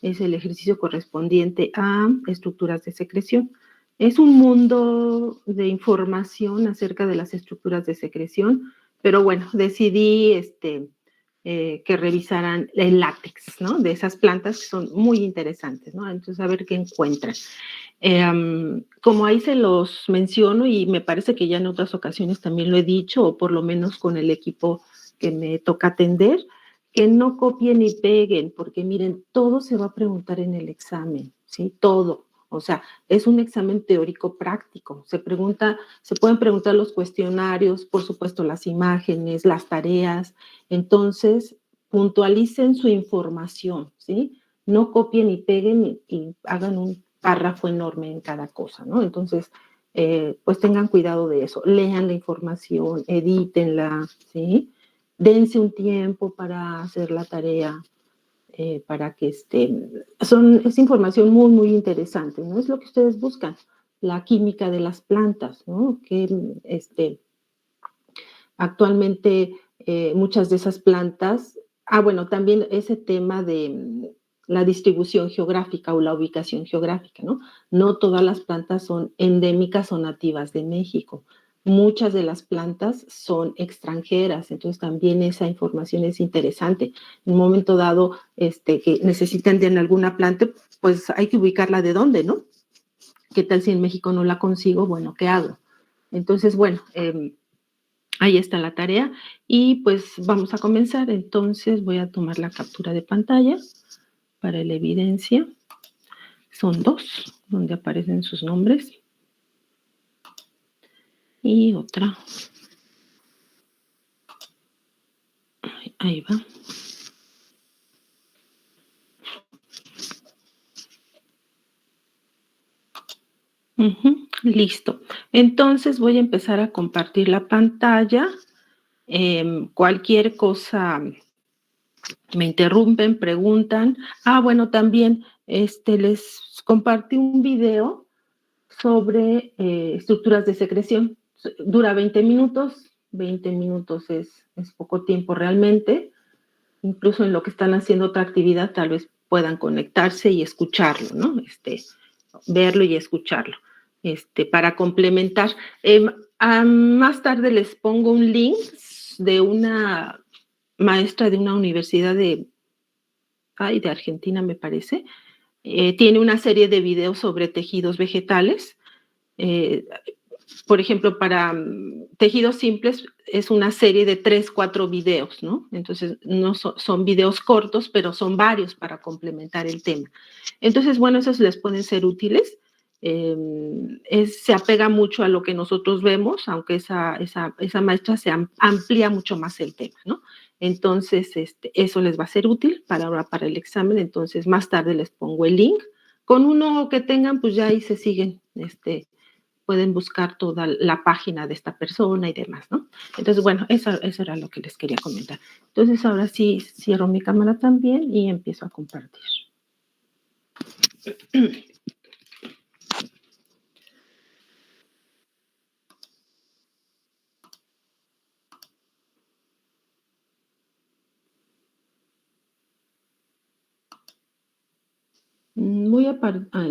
es el ejercicio correspondiente a estructuras de secreción. Es un mundo de información acerca de las estructuras de secreción, pero bueno, decidí que revisaran el látex, ¿no? De esas plantas que son muy interesantes, ¿no? Entonces, a ver qué encuentran. Como ahí se los menciono y me parece que ya en otras ocasiones también lo he dicho, o por lo menos con el equipo que me toca atender, que no copien ni peguen, porque miren, todo se va a preguntar en el examen, ¿sí? Todo. O sea, es un examen teórico práctico. Se pueden preguntar los cuestionarios, por supuesto, las imágenes, las tareas. Entonces, puntualicen su información, ¿sí? No copien ni peguen y hagan un párrafo enorme en cada cosa, ¿no? Entonces, pues tengan cuidado de eso. Lean la información, edítenla, ¿sí? Dense un tiempo para hacer la tarea, para que es información muy, muy interesante, ¿no? Es lo que ustedes buscan, la química de las plantas, ¿no? Que actualmente muchas de esas plantas, bueno, también ese tema de la distribución geográfica o la ubicación geográfica, ¿no? No todas las plantas son endémicas o nativas de México. Muchas de las plantas son extranjeras, entonces también esa información es interesante. En un momento dado que necesitan de alguna planta, pues hay que ubicarla de dónde, ¿no? ¿Qué tal si en México no la consigo? Bueno, ¿qué hago? Entonces, bueno, ahí está la tarea y pues vamos a comenzar. Entonces voy a tomar la captura de pantalla para la evidencia. Son dos donde aparecen sus nombres. Y otra. Ahí va. Listo. Entonces voy a empezar a compartir la pantalla. Cualquier cosa me interrumpen, preguntan. Bueno, también les compartí un video sobre estructuras de secreción. Dura 20 minutos. 20 minutos es poco tiempo realmente. Incluso en lo que están haciendo otra actividad, tal vez puedan conectarse y escucharlo, ¿no? Verlo y escucharlo. Para complementar. Más tarde les pongo un link de una maestra de una universidad de Argentina, me parece. Tiene una serie de videos sobre tejidos vegetales. Por ejemplo, para tejidos simples es una serie de 3, 4 videos, ¿no? Entonces, no son videos cortos, pero son varios para complementar el tema. Entonces, bueno, esos les pueden ser útiles. Se apega mucho a lo que nosotros vemos, aunque esa maestra se amplía mucho más el tema, ¿no? Entonces, eso les va a ser útil para el examen. Entonces, más tarde les pongo el link. Con uno que tengan, pues ya ahí se siguen, pueden buscar toda la página de esta persona y demás, ¿no? Entonces, bueno, eso era lo que les quería comentar. Entonces, ahora sí cierro mi cámara también y empiezo a compartir.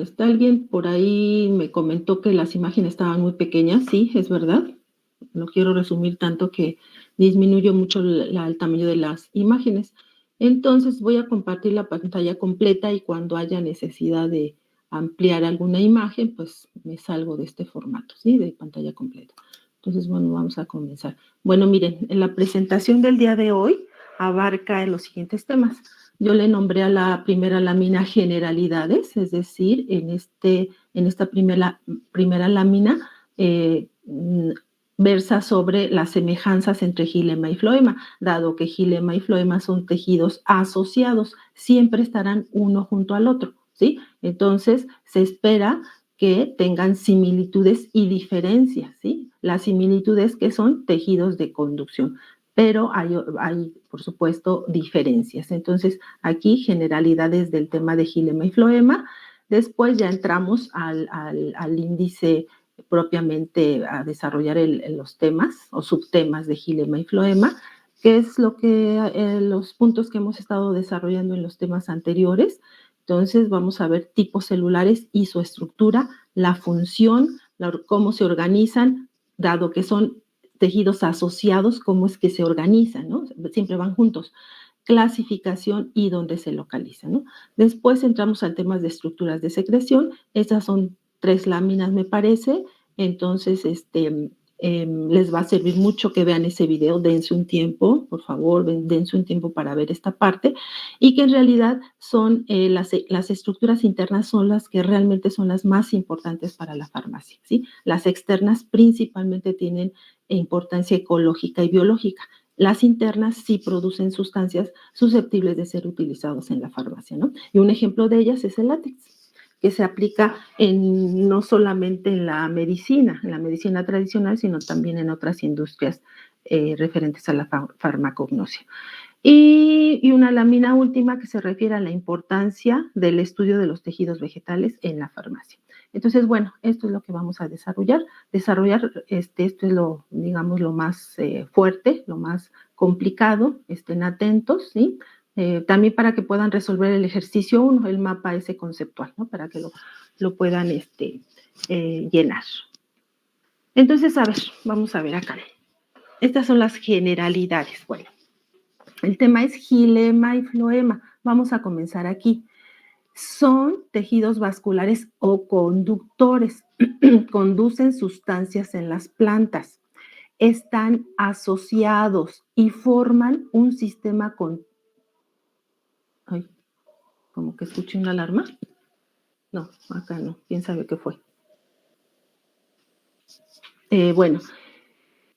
Está alguien por ahí, me comentó que las imágenes estaban muy pequeñas. Sí, es verdad. No quiero resumir tanto que disminuyó mucho el tamaño de las imágenes. Entonces voy a compartir la pantalla completa y cuando haya necesidad de ampliar alguna imagen, pues me salgo de este formato, ¿sí? De pantalla completa. Entonces, bueno, vamos a comenzar. Bueno, miren, en la presentación del día de hoy abarca los siguientes temas. Yo le nombré a la primera lámina generalidades, es decir, en esta primera lámina versa sobre las semejanzas entre xilema y floema. Dado que xilema y floema son tejidos asociados, siempre estarán uno junto al otro, ¿sí? Entonces, se espera que tengan similitudes y diferencias, ¿sí? Las similitudes que son tejidos de conducción, pero hay, por supuesto, diferencias. Entonces, aquí generalidades del tema de xilema y floema. Después ya entramos al índice propiamente a desarrollar los temas o subtemas de xilema y floema, que es los puntos que hemos estado desarrollando en los temas anteriores. Entonces vamos a ver tipos celulares y su estructura, la función, cómo se organizan, dado que son tejidos asociados, cómo es que se organizan, ¿no? Siempre van juntos. Clasificación y dónde se localizan, ¿no? Después entramos al tema de estructuras de secreción. Estas son 3 láminas, me parece. Entonces, les va a servir mucho que vean ese video. Dense un tiempo, por favor, dense un tiempo para ver esta parte. Y que en realidad son las estructuras internas son las que realmente son las más importantes para la farmacia, ¿sí? Las externas principalmente tienen importancia ecológica y biológica. Las internas sí producen sustancias susceptibles de ser utilizados en la farmacia, ¿no? Y un ejemplo de ellas es el látex, que se aplica no solamente en la medicina tradicional, sino también en otras industrias referentes a la farmacognosia. Y una lámina última que se refiere a la importancia del estudio de los tejidos vegetales en la farmacia. Entonces, bueno, esto es lo que vamos a desarrollar. Esto es digamos, lo más fuerte, lo más complicado. Estén atentos, ¿sí? También para que puedan resolver el ejercicio 1, el mapa ese conceptual, ¿no? Para que lo puedan llenar. Entonces, a ver, vamos a ver acá. Estas son las generalidades. Bueno, el tema es xilema y floema. Vamos a comenzar aquí. Son tejidos vasculares o conductores. Conducen sustancias en las plantas. Están asociados y forman un sistema con... Ay, como que escuché una alarma. No, acá no. ¿Quién sabe qué fue? Bueno,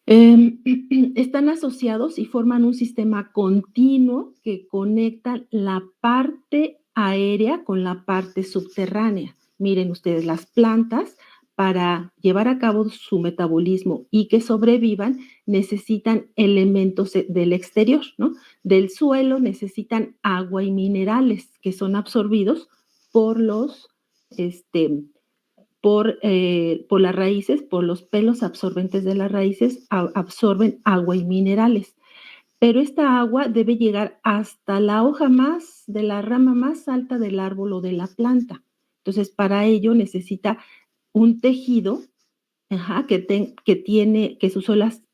están asociados y forman un sistema continuo que conecta la parte aérea con la parte subterránea. Miren ustedes, las plantas, para llevar a cabo su metabolismo y que sobrevivan, necesitan elementos del exterior, ¿no? Del suelo necesitan agua y minerales que son absorbidos por por las raíces, por los pelos absorbentes de las raíces, absorben agua y minerales. Pero esta agua debe llegar hasta la hoja de la rama más alta del árbol o de la planta. Entonces, para ello necesita un tejido que sus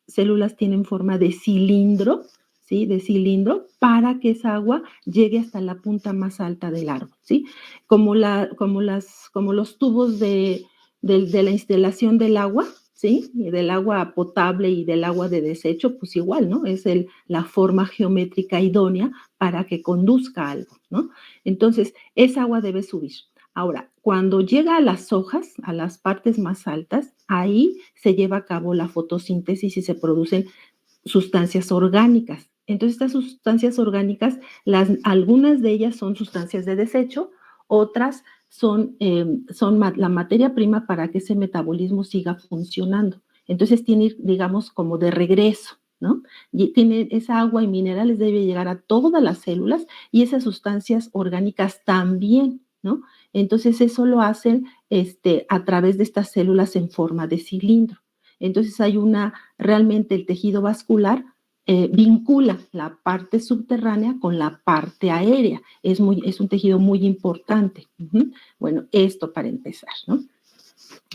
células tienen forma de cilindro, ¿sí? De cilindro, para que esa agua llegue hasta la punta más alta del árbol, ¿sí? Como los tubos de la instalación del agua, ¿sí? Del agua potable y del agua de desecho, pues igual, ¿no? Es la forma geométrica idónea para que conduzca algo, ¿no? Entonces, esa agua debe subir. Ahora, cuando llega a las hojas, a las partes más altas, ahí se lleva a cabo la fotosíntesis y se producen sustancias orgánicas. Entonces, estas sustancias orgánicas, algunas de ellas son sustancias de desecho, otras son la materia prima para que ese metabolismo siga funcionando. Entonces, tiene, digamos, como de regreso, ¿no? Y esa agua y minerales debe llegar a todas las células y esas sustancias orgánicas también, ¿no? Entonces, eso lo hacen a través de estas células en forma de cilindro. Entonces, realmente el tejido vascular vincula la parte subterránea con la parte aérea. Es un tejido muy importante. Bueno, esto para empezar, ¿no?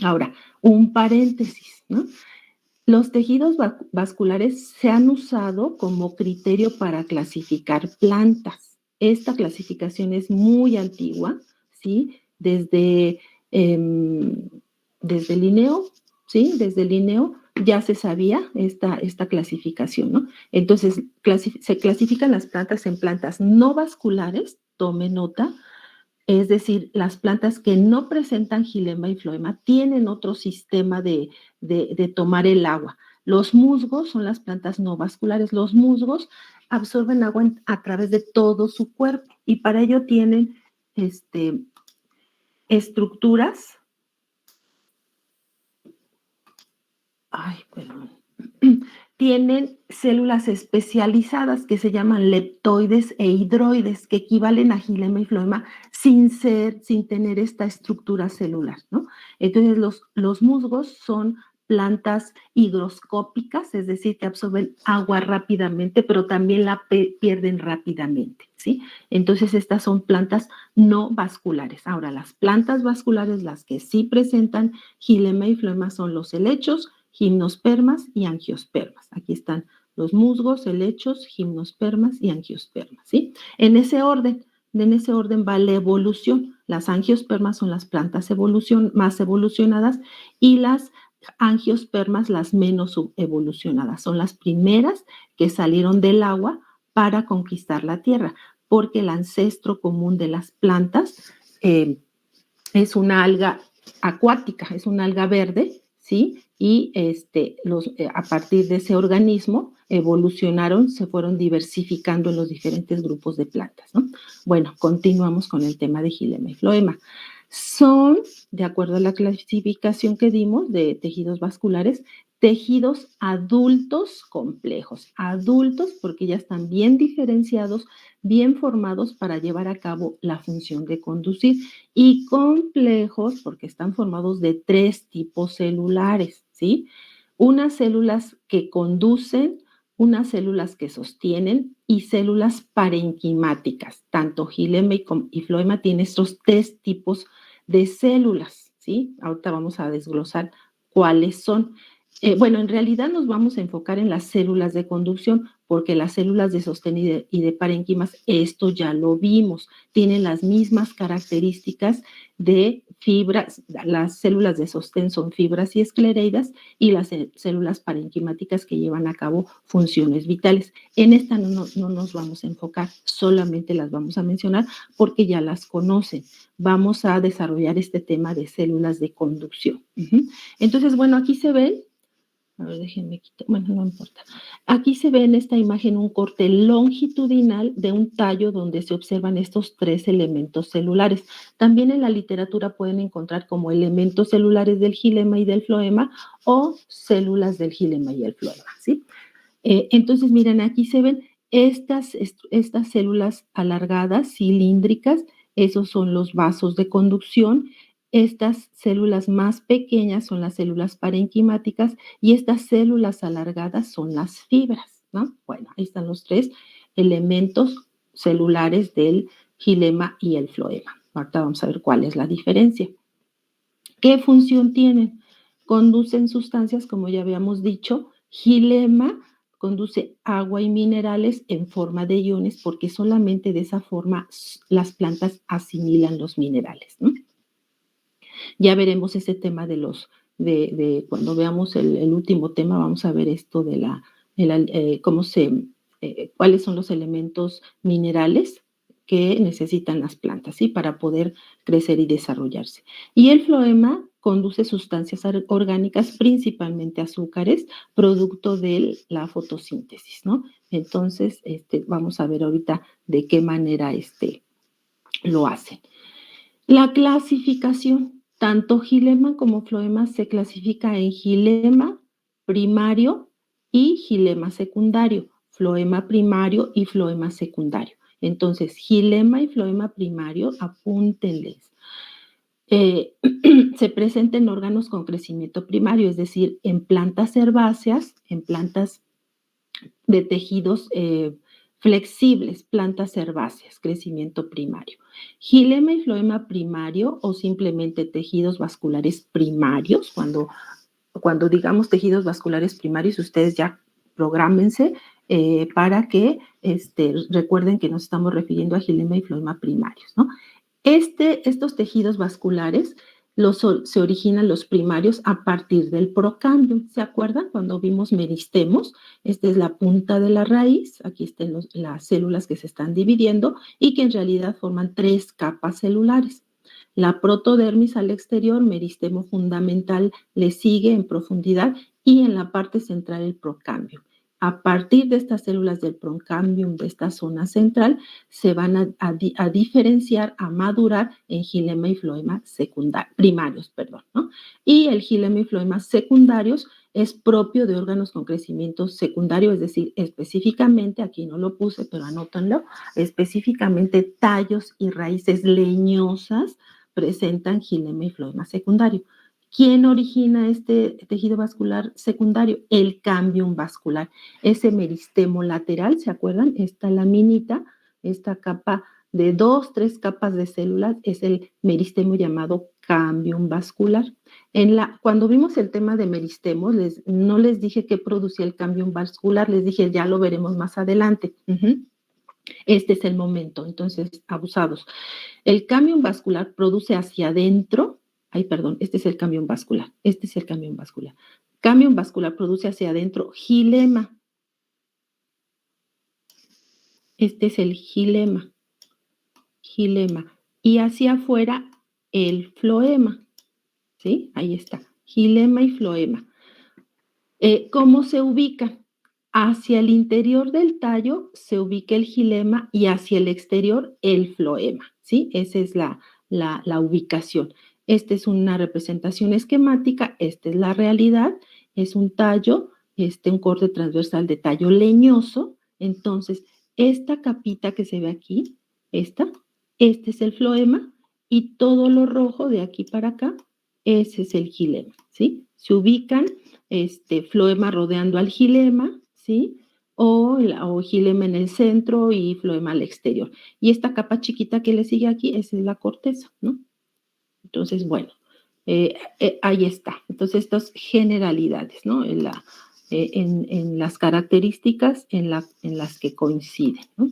Ahora, un paréntesis, ¿no? Los tejidos vasculares se han usado como criterio para clasificar plantas. Esta clasificación es muy antigua, ¿sí? Desde Linneo, ¿sí? Desde Linneo ya se sabía esta clasificación, ¿no? Entonces, se clasifican las plantas en plantas no vasculares, tome nota, es decir, las plantas que no presentan xilema y floema tienen otro sistema de tomar el agua. Los musgos son las plantas no vasculares. Los musgos absorben agua a través de todo su cuerpo y para ello tienen estructuras. Tienen células especializadas que se llaman leptoides e hidroides, que equivalen a xilema y floema sin tener esta estructura celular, ¿no? Entonces, los musgos son plantas higroscópicas, es decir, que absorben agua rápidamente, pero también la pierden rápidamente, ¿sí? Entonces, estas son plantas no vasculares. Ahora, las plantas vasculares, las que sí presentan xilema y floema, son los helechos, gimnospermas y angiospermas. Aquí están los musgos, helechos, gimnospermas y angiospermas, ¿sí? En ese orden va la evolución. Las angiospermas son las plantas más evolucionadas y las angiospermas las menos evolucionadas. Son las primeras que salieron del agua para conquistar la tierra, porque el ancestro común de las plantas es una alga acuática, es una alga verde, ¿sí? Y a partir de ese organismo evolucionaron, se fueron diversificando en los diferentes grupos de plantas, ¿no? Bueno, continuamos con el tema de xilema y floema. Son, de acuerdo a la clasificación que dimos de tejidos vasculares, tejidos adultos complejos, adultos porque ya están bien diferenciados, bien formados para llevar a cabo la función de conducir, y complejos porque están formados de 3 tipos celulares, ¿sí? Unas células que conducen, unas células que sostienen y células parenquimáticas. Tanto xilema y floema tienen estos 3 tipos de células, ¿sí? Ahorita vamos a desglosar cuáles son. Bueno, en realidad nos vamos a enfocar en las células de conducción, porque las células de sostén y de parenquimas, esto ya lo vimos, tienen las mismas características de fibras. Las células de sostén son fibras y esclereidas, y las células parenquimáticas que llevan a cabo funciones vitales. En esta no nos vamos a enfocar, solamente las vamos a mencionar porque ya las conocen. Vamos a desarrollar este tema de células de conducción. Entonces, bueno, aquí se ven. A ver, déjenme quitar, bueno, no importa. Aquí se ve en esta imagen un corte longitudinal de un tallo donde se observan estos 3 elementos celulares. También en la literatura pueden encontrar como elementos celulares del xilema y del floema, o células del xilema y el floema, ¿sí? Entonces, miren, aquí se ven estas células alargadas, cilíndricas, esos son los vasos de conducción. Estas células más pequeñas son las células parenquimáticas, y estas células alargadas son las fibras, ¿no? Bueno, ahí están los 3 elementos celulares del xilema y el floema. Ahorita vamos a ver cuál es la diferencia. ¿Qué función tienen? Conducen sustancias, como ya habíamos dicho. Xilema conduce agua y minerales en forma de iones, porque solamente de esa forma las plantas asimilan los minerales, ¿no? Ya veremos ese tema cuando veamos el último tema, vamos a ver esto de cuáles son los elementos minerales que necesitan las plantas, ¿sí? Para poder crecer y desarrollarse. Y el floema conduce sustancias orgánicas, principalmente azúcares, producto de la fotosíntesis, ¿no? Entonces, vamos a ver ahorita de qué manera lo hacen. La clasificación, tanto xilema como floema se clasifica en xilema primario y xilema secundario, floema primario y floema secundario. Entonces, xilema y floema primario, apúntenles. Se presenta en órganos con crecimiento primario, es decir, en plantas herbáceas, en plantas de tejidos flexibles, plantas herbáceas, crecimiento primario. Xilema y floema primario, o simplemente tejidos vasculares primarios. Cuando digamos tejidos vasculares primarios, ustedes ya prográmense para que recuerden que nos estamos refiriendo a xilema y floema primarios, ¿no? Estos tejidos vasculares se originan los primarios a partir del procámbium. ¿Se acuerdan cuando vimos meristemos? Esta es la punta de la raíz. Aquí están las células que se están dividiendo y que en realidad forman 3 capas celulares. La protodermis al exterior, meristemo fundamental, le sigue en profundidad, y en la parte central el procámbium. A partir de estas células del procámbium, de esta zona central, se van a diferenciar, a madurar en xilema y floema primarios, ¿no? Y el xilema y floema secundarios es propio de órganos con crecimiento secundario, es decir, específicamente, aquí no lo puse, pero anótanlo, específicamente tallos y raíces leñosas presentan xilema y floema secundario. ¿Quién origina este tejido vascular secundario? El cámbium vascular. Ese meristemo lateral, ¿se acuerdan? Esta laminita, esta capa de 2, 3 capas de células, es el meristemo llamado cámbium vascular. Cuando vimos el tema de meristemos, no les dije qué producía el cámbium vascular, les dije ya lo veremos más adelante. Este es el momento, entonces, abusados. El cámbium vascular produce hacia adentro, este es el cámbium vascular, Cámbium vascular produce hacia adentro gilema. Este es el gilema. Y hacia afuera el floema. ¿Sí? Ahí está. Gilema y floema. ¿Cómo se ubica? Hacia el interior del tallo se ubica el gilema y hacia el exterior el floema, ¿sí? Esa es la ubicación. Esta es una representación esquemática, esta es la realidad, es un tallo, un corte transversal de tallo leñoso. Entonces, esta capita que se ve aquí, este es el floema y todo lo rojo de aquí para acá, ese es el gilema, ¿sí? Se ubican floema rodeando al gilema, ¿sí? O gilema en el centro y floema al exterior. Y esta capa chiquita que le sigue aquí, esa es la corteza, ¿no? Entonces, bueno, ahí está. Entonces, estas generalidades, ¿no? En las características en las que coinciden, ¿no?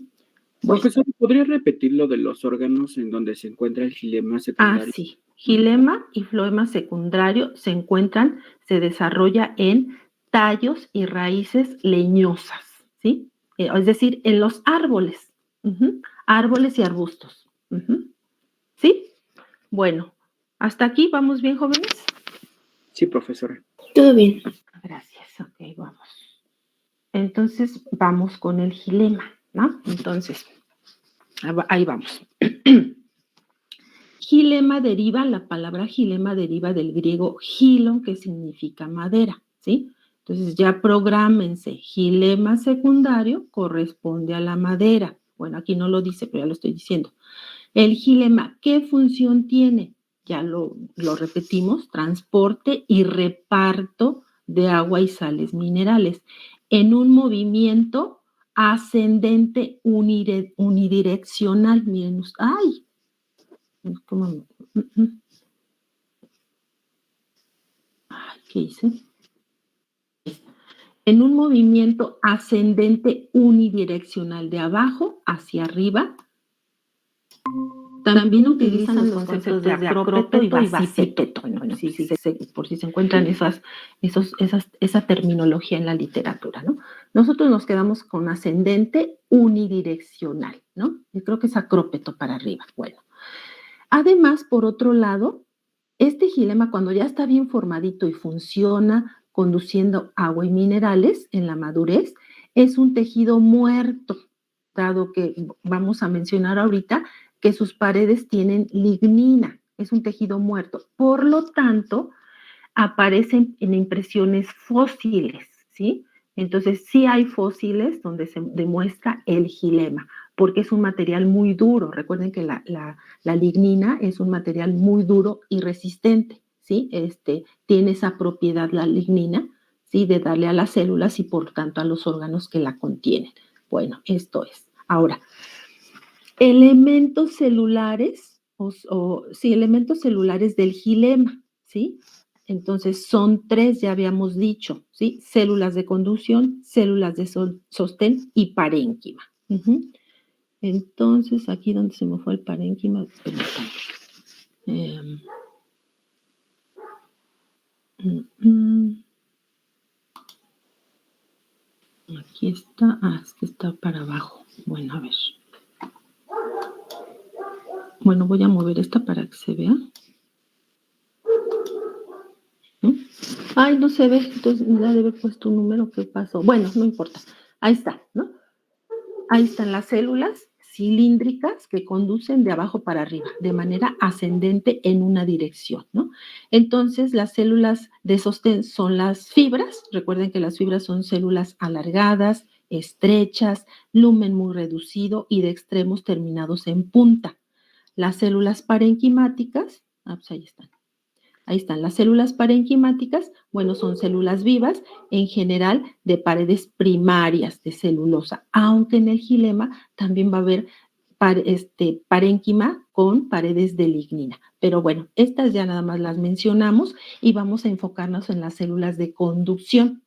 Bueno. Profesor, ¿podría repetir lo de los órganos en donde se encuentra el gilema secundario? Sí. Gilema y floema secundario se desarrolla en tallos y raíces leñosas, ¿sí? Es decir, en los árboles, árboles y arbustos, ¿sí? Bueno, ¿hasta aquí vamos bien, jóvenes? Sí, profesora. Todo bien. Gracias, ok, vamos. Entonces, vamos con el gilema, ¿no? Entonces, ahí vamos. La palabra gilema deriva del griego gilon, que significa madera, ¿sí? Entonces ya prográmense, gilema secundario corresponde a la madera. Bueno, aquí no lo dice, pero ya lo estoy diciendo. El gilema, ¿qué función tiene? Ya lo repetimos, transporte y reparto de agua y sales minerales en un movimiento ascendente unidireccional. Miren, ¡ay! ¿Cómo? ¿Qué hice? En un movimiento ascendente unidireccional de abajo hacia arriba. También utilizan los conceptos de acrópeto y basípeto, por si se encuentran esa terminología en la literatura, ¿no? Nosotros nos quedamos con ascendente unidireccional, ¿no? Yo creo que es acrópeto para arriba. Bueno. Además, por otro lado, este gilema, cuando ya está bien formadito y funciona conduciendo agua y minerales en la madurez, es un tejido muerto, dado que vamos a mencionar ahorita que sus paredes tienen lignina, es un tejido muerto. Por lo tanto, aparecen en impresiones fósiles, ¿sí? Entonces, sí hay fósiles donde se demuestra el gilema, porque es un material muy duro. Recuerden que la lignina es un material muy duro y resistente, ¿sí? Tiene esa propiedad la lignina, ¿sí? De darle a las células y por tanto a los órganos que la contienen. Bueno, esto es. Ahora, elementos celulares, elementos celulares del gilema, ¿sí? Entonces, son 3, ya habíamos dicho, ¿sí? Células de conducción, células de sostén y parénquima. Entonces, aquí donde se me fue el parénquima, aquí está, es que está para abajo. Bueno, a ver. Bueno, voy a mover esta para que se vea. Ay, no se ve, entonces me ha de haber puesto un número, ¿qué pasó? Bueno, no importa, ahí está, ¿no? Ahí están las células cilíndricas que conducen de abajo para arriba, de manera ascendente en una dirección, ¿no? Entonces, las células de sostén son las fibras, recuerden que las fibras son células alargadas, estrechas, lumen muy reducido y de extremos terminados en punta. Las células parenquimáticas, pues ahí están. Ahí están las células parenquimáticas, bueno, son células vivas, en general de paredes primarias de celulosa, aunque en el xilema también va a haber parénquima con paredes de lignina. Pero bueno, estas ya nada más las mencionamos y vamos a enfocarnos en las células de conducción.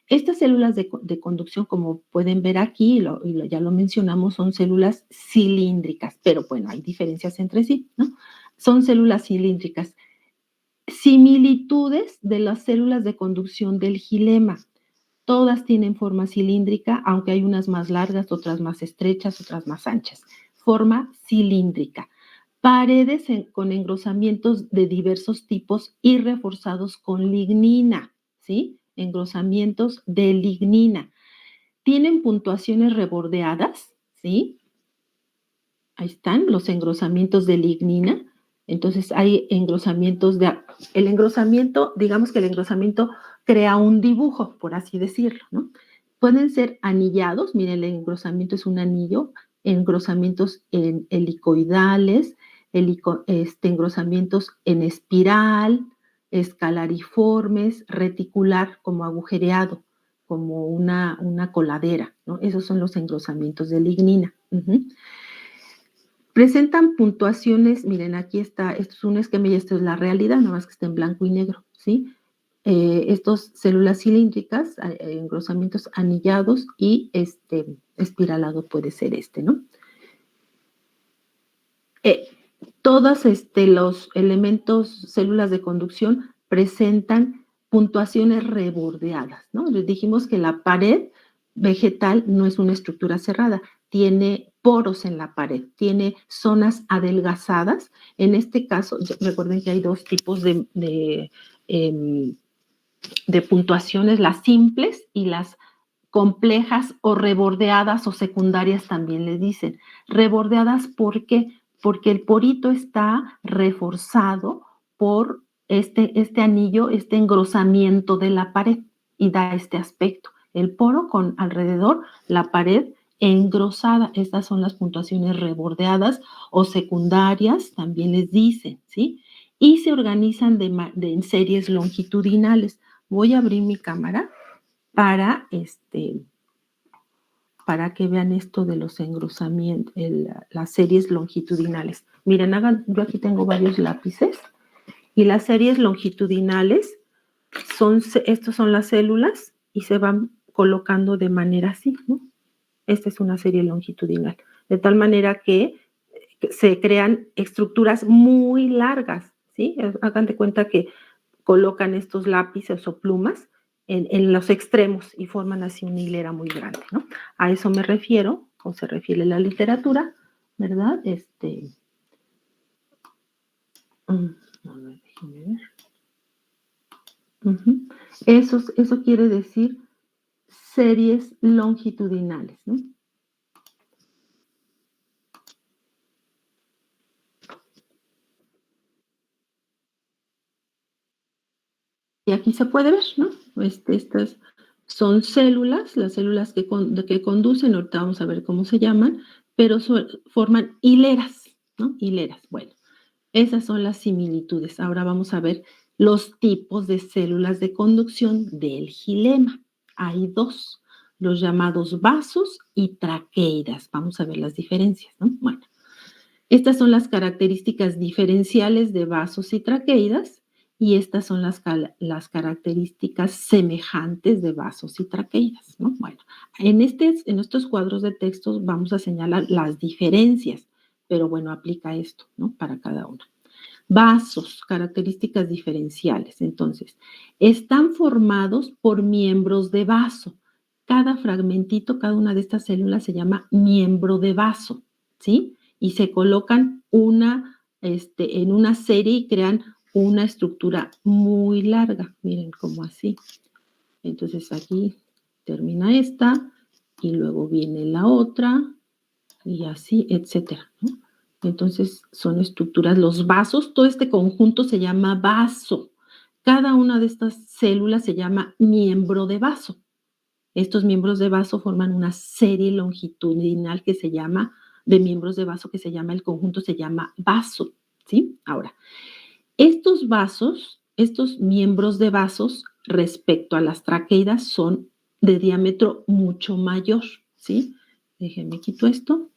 Estas células de conducción, como pueden ver aquí, ya lo mencionamos, son células cilíndricas, pero bueno, hay diferencias entre sí, ¿no? Son células cilíndricas. Similitudes de las células de conducción del xilema. Todas tienen forma cilíndrica, aunque hay unas más largas, otras más estrechas, otras más anchas. Forma cilíndrica. Paredes con engrosamientos de diversos tipos y reforzados con lignina, ¿sí? Engrosamientos de lignina. Tienen puntuaciones rebordeadas, ¿sí? Ahí están los engrosamientos de lignina. Entonces hay engrosamientos el engrosamiento, digamos que el engrosamiento crea un dibujo, por así decirlo, ¿no? Pueden ser anillados, miren, el engrosamiento es un anillo, engrosamientos en helicoidales, engrosamientos en espiral, escalariformes, reticular, como agujereado, como una coladera, ¿no? Esos son los engrosamientos de lignina. Presentan puntuaciones, miren, aquí está, esto es un esquema y esto es la realidad, nada más que está en blanco y negro, ¿sí? Estos células cilíndricas, engrosamientos anillados y espiralado puede ser ¿no? Todos los elementos, células de conducción, presentan puntuaciones rebordeadas, ¿no? Les dijimos que la pared vegetal no es una estructura cerrada, tiene poros en la pared, tiene zonas adelgazadas. En este caso, recuerden que hay dos tipos de puntuaciones, las simples y las complejas o rebordeadas o secundarias también le dicen. Rebordeadas, ¿por qué? Porque el porito está reforzado por este anillo, este engrosamiento de la pared y da este aspecto. El poro con alrededor, la pared engrosada. Estas son las puntuaciones rebordeadas o secundarias, también les dicen, ¿sí? Y se organizan en series longitudinales. Voy a abrir mi cámara para que vean esto de los engrosamientos, las series longitudinales. Miren, yo aquí tengo varios lápices y las series longitudinales estas son las células y se van colocando de manera así, ¿no? Esta es una serie longitudinal, de tal manera que se crean estructuras muy largas, ¿sí? Hagan de cuenta que colocan estos lápices o plumas en los extremos y forman así una hilera muy grande, ¿no? A eso me refiero, o se refiere la literatura, ¿verdad? A ver, déjenme ver. Eso quiere decir series longitudinales, ¿no? Y aquí se puede ver, ¿no? Estas son células, las células que conducen, ahorita vamos a ver cómo se llaman, pero forman hileras, ¿no? Hileras, bueno. Esas son las similitudes. Ahora vamos a ver los tipos de células de conducción del xilema. Hay dos, los llamados vasos y traqueidas. Vamos a ver las diferencias, ¿no? Bueno, estas son las características diferenciales de vasos y traqueidas y estas son las características semejantes de vasos y traqueidas, ¿no? Bueno, en estos cuadros de textos vamos a señalar las diferencias, pero bueno, aplica esto, ¿no? Para cada una. Vasos, características diferenciales. Entonces, están formados por miembros de vaso. Cada fragmentito, cada una de estas células se llama miembro de vaso, ¿sí? Y se colocan en una serie y crean una estructura muy larga. Miren, como así. Entonces, aquí termina esta y luego viene la otra y así, etcétera, ¿no? Entonces, son estructuras, los vasos, todo este conjunto se llama vaso. Cada una de estas células se llama miembro de vaso. Estos miembros de vaso forman una serie longitudinal que se llama, de miembros de vaso que se llama, el conjunto se llama vaso, ¿sí? Ahora, Estos vasos, estos miembros de vasos respecto a las traqueidas son de diámetro mucho mayor, ¿sí? Déjenme quito esto.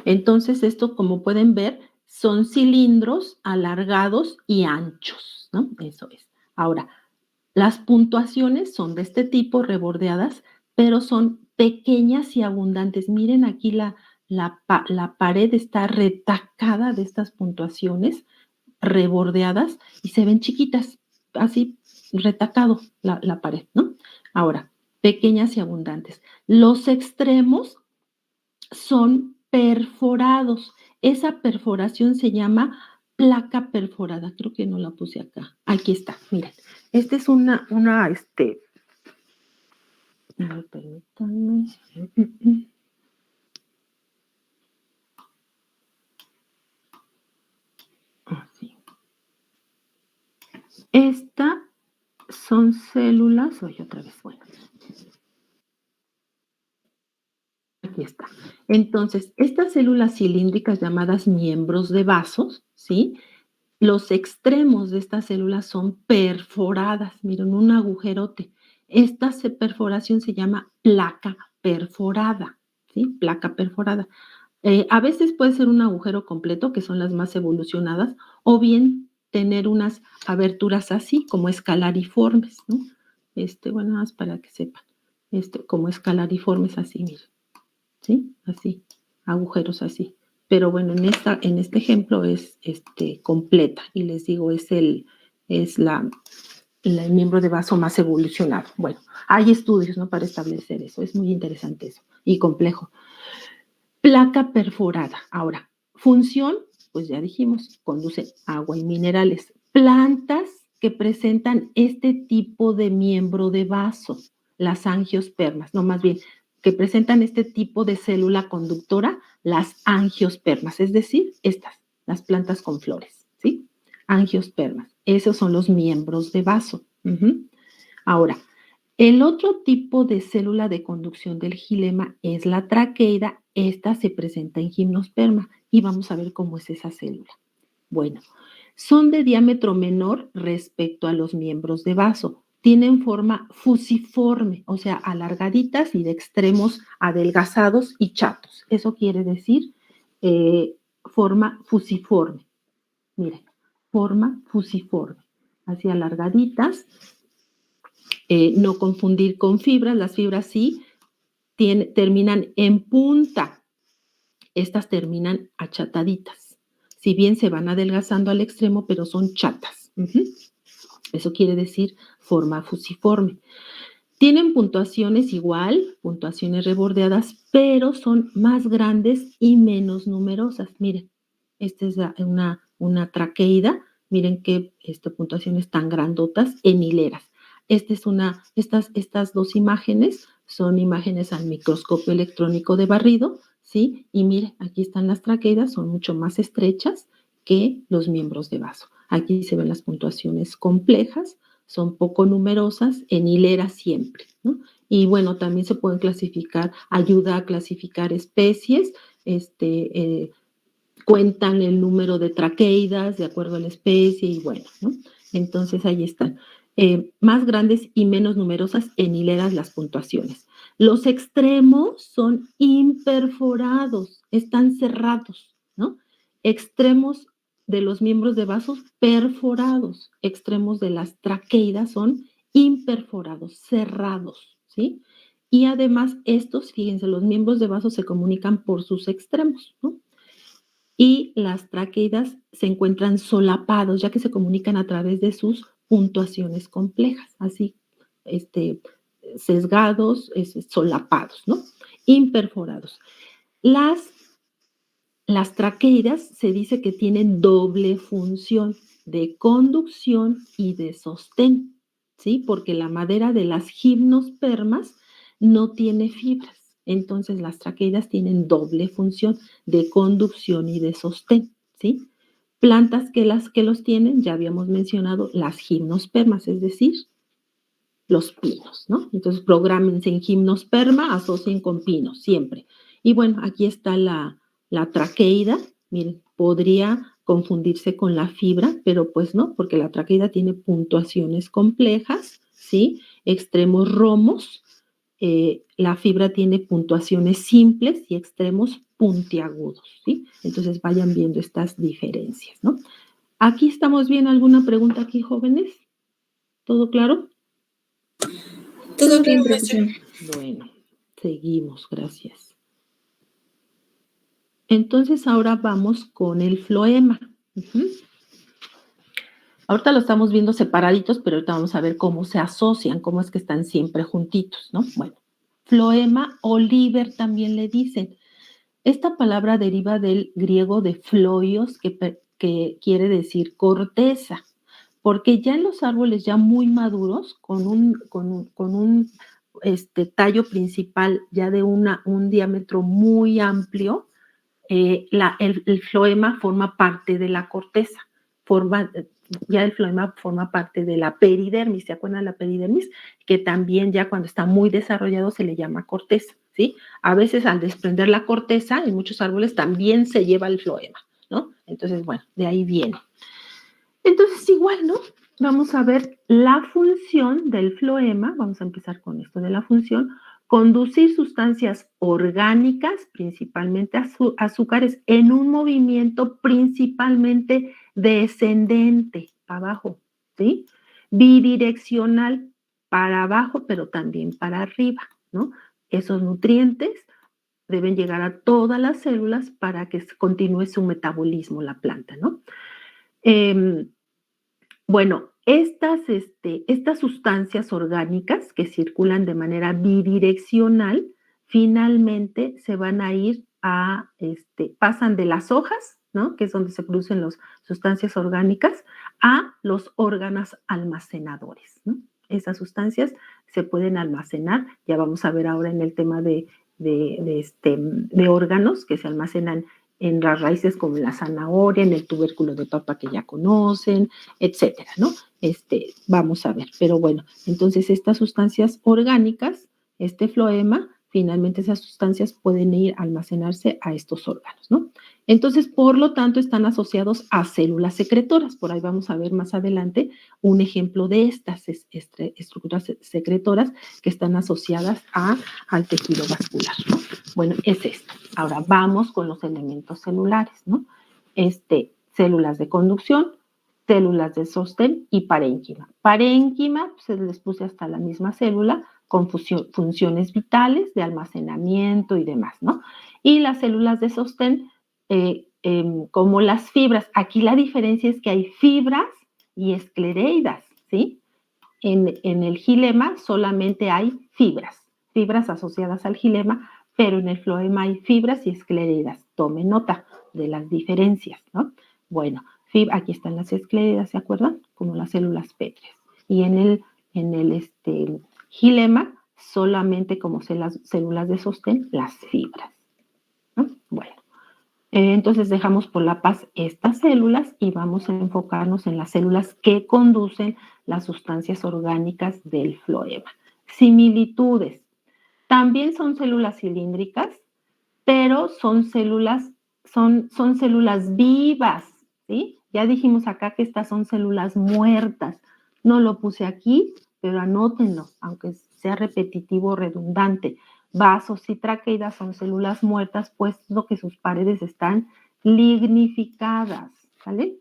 Entonces, esto, como pueden ver, son cilindros alargados y anchos, ¿no? Eso es. Ahora, las puntuaciones son de este tipo, rebordeadas, pero son pequeñas y abundantes. Miren aquí la pared está retacada de estas puntuaciones rebordeadas y se ven chiquitas, así retacado la pared, ¿no? Ahora, pequeñas y abundantes. Los extremos son perforados. Esa perforación se llama placa perforada. Creo que no la puse acá. Aquí está, miren. Esta es a ver, permítanme. Así. Esta son células, otra vez, bueno. Aquí está. Entonces, estas células cilíndricas llamadas miembros de vasos, ¿sí? Los extremos de estas células son perforadas, miren, un agujerote. Esta perforación se llama placa perforada, ¿sí? Placa perforada. A veces puede ser un agujero completo, que son las más evolucionadas, o bien tener unas aberturas así, como escalariformes, ¿no? Bueno, nada más para que sepan, como escalariformes así, miren, ¿sí? Así, agujeros así. Pero bueno, en este ejemplo es completa, y les digo, es el miembro de vaso más evolucionado. Bueno, hay estudios, ¿no?, para establecer eso. Es muy interesante eso y complejo. Placa perforada. Ahora, función, pues ya dijimos, conduce agua y minerales. Plantas que presentan este tipo de miembro de vaso, las angiospermas, no, más bien, que presentan este tipo de célula conductora, las angiospermas, es decir, las plantas con flores, ¿sí? Angiospermas. Esos son los miembros de vaso. Ahora, el otro tipo de célula de conducción del xilema es la traqueida. Esta se presenta en gimnosperma y vamos a ver cómo es esa célula. Bueno, son de diámetro menor respecto a los miembros de vaso. Tienen forma fusiforme, o sea, alargaditas y de extremos adelgazados y chatos. Eso quiere decir forma fusiforme. Miren, forma fusiforme, así alargaditas. No confundir con fibras, las fibras sí terminan en punta, estas terminan achataditas, si bien se van adelgazando al extremo, pero son chatas. Eso quiere decir forma fusiforme. Tienen puntuaciones igual, puntuaciones rebordeadas, pero son más grandes y menos numerosas. Miren, esta es una traqueida, miren qué puntuaciones tan grandotas en hileras. Estas dos imágenes son imágenes al microscopio electrónico de barrido, ¿sí? Y miren, aquí están las traqueidas, son mucho más estrechas que los miembros de vaso. Aquí se ven las puntuaciones complejas, son poco numerosas, en hilera siempre, ¿no? Y bueno, también se pueden clasificar, ayuda a clasificar especies, cuentan el número de traqueidas de acuerdo a la especie y bueno, ¿no? Entonces ahí están. Más grandes y menos numerosas en hileras las puntuaciones. Los extremos son imperforados, están cerrados, ¿no? Extremos de los miembros de vasos perforados, extremos de las traqueidas son imperforados, cerrados, ¿sí? Y además estos, fíjense, los miembros de vasos se comunican por sus extremos, ¿no? Y las traqueidas se encuentran solapados, ya que se comunican a través de sus puntuaciones complejas, así, sesgados, solapados, ¿no? Imperforados. Las traqueidas se dice que tienen doble función de conducción y de sostén, ¿sí? Porque la madera de las gimnospermas no tiene fibras. Entonces, las traqueidas tienen doble función de conducción y de sostén, ¿sí? Plantas que los tienen, ya habíamos mencionado, las gimnospermas, es decir, los pinos, ¿no? Entonces, prográmense en gimnosperma, asocien con pinos, siempre. Y bueno, aquí está la traqueida. Miren, podría confundirse con la fibra, pero pues no, porque la traqueida tiene puntuaciones complejas, ¿sí? Extremos romos. La fibra tiene puntuaciones simples y extremos puntiagudos, ¿sí? Entonces vayan viendo estas diferencias, ¿no? Aquí estamos bien. ¿Alguna pregunta aquí, jóvenes? ¿Todo claro? Todo claro, maestra. Bueno, seguimos, gracias. Entonces ahora vamos con el floema. Ahorita lo estamos viendo separaditos, pero ahorita vamos a ver cómo se asocian, cómo es que están siempre juntitos, ¿no? Bueno, floema o liber también le dicen. Esta palabra deriva del griego de floios, que quiere decir corteza, porque ya en los árboles ya muy maduros, con un tallo principal ya de un diámetro muy amplio, el floema forma parte de la corteza, ya el floema forma parte de la peridermis. ¿Se acuerdan de la peridermis? Que también ya cuando está muy desarrollado se le llama corteza, ¿sí? A veces al desprender la corteza, en muchos árboles también se lleva el floema, ¿no? Entonces, bueno, de ahí viene. Entonces, igual, ¿no? Vamos a ver la función del floema. Vamos a empezar con esto de la función. Conducir sustancias orgánicas, principalmente azúcares, en un movimiento principalmente descendente, para abajo, ¿sí? Bidireccional, para abajo, pero también para arriba, ¿no? Esos nutrientes deben llegar a todas las células para que continúe su metabolismo la planta, ¿no? Bueno, estas sustancias orgánicas que circulan de manera bidireccional, finalmente se van a ir pasan de las hojas, ¿no? Que es donde se producen las sustancias orgánicas, a los órganos almacenadores, ¿no? Esas sustancias se pueden almacenar, ya vamos a ver ahora en el tema de órganos que se almacenan en las raíces como la zanahoria, en el tubérculo de papa que ya conocen, etcétera, ¿no? Vamos a ver, pero bueno, entonces estas sustancias orgánicas, este floema, finalmente esas sustancias pueden ir a almacenarse a estos órganos, ¿no? Entonces, por lo tanto, están asociados a células secretoras. Por ahí vamos a ver más adelante un ejemplo de estas estructuras secretoras que están asociadas al tejido vascular, ¿no? Bueno, es esto. Ahora vamos con los elementos celulares, ¿no? Células de conducción, células de sostén y parénquima. Parénquima, pues les puse hasta la misma célula con funciones vitales de almacenamiento y demás, ¿no? Y las células de sostén, como las fibras. Aquí la diferencia es que hay fibras y esclereidas, ¿sí? En el xilema solamente hay fibras asociadas al xilema, pero en el floema hay fibras y esclereidas. Tomen nota de las diferencias, ¿no? Bueno, aquí están las esclereidas, ¿se acuerdan? Como las células pétreas. Y en el xilema solamente como células de sostén, las fibras, ¿no? Bueno. Entonces dejamos por la paz estas células y vamos a enfocarnos en las células que conducen las sustancias orgánicas del floema. Similitudes. También son células cilíndricas, pero son células vivas, ¿sí? Ya dijimos acá que estas son células muertas. No lo puse aquí, pero anótenlo, aunque sea repetitivo o redundante. Vasos y traqueidas son células muertas, puesto que sus paredes están lignificadas, ¿vale?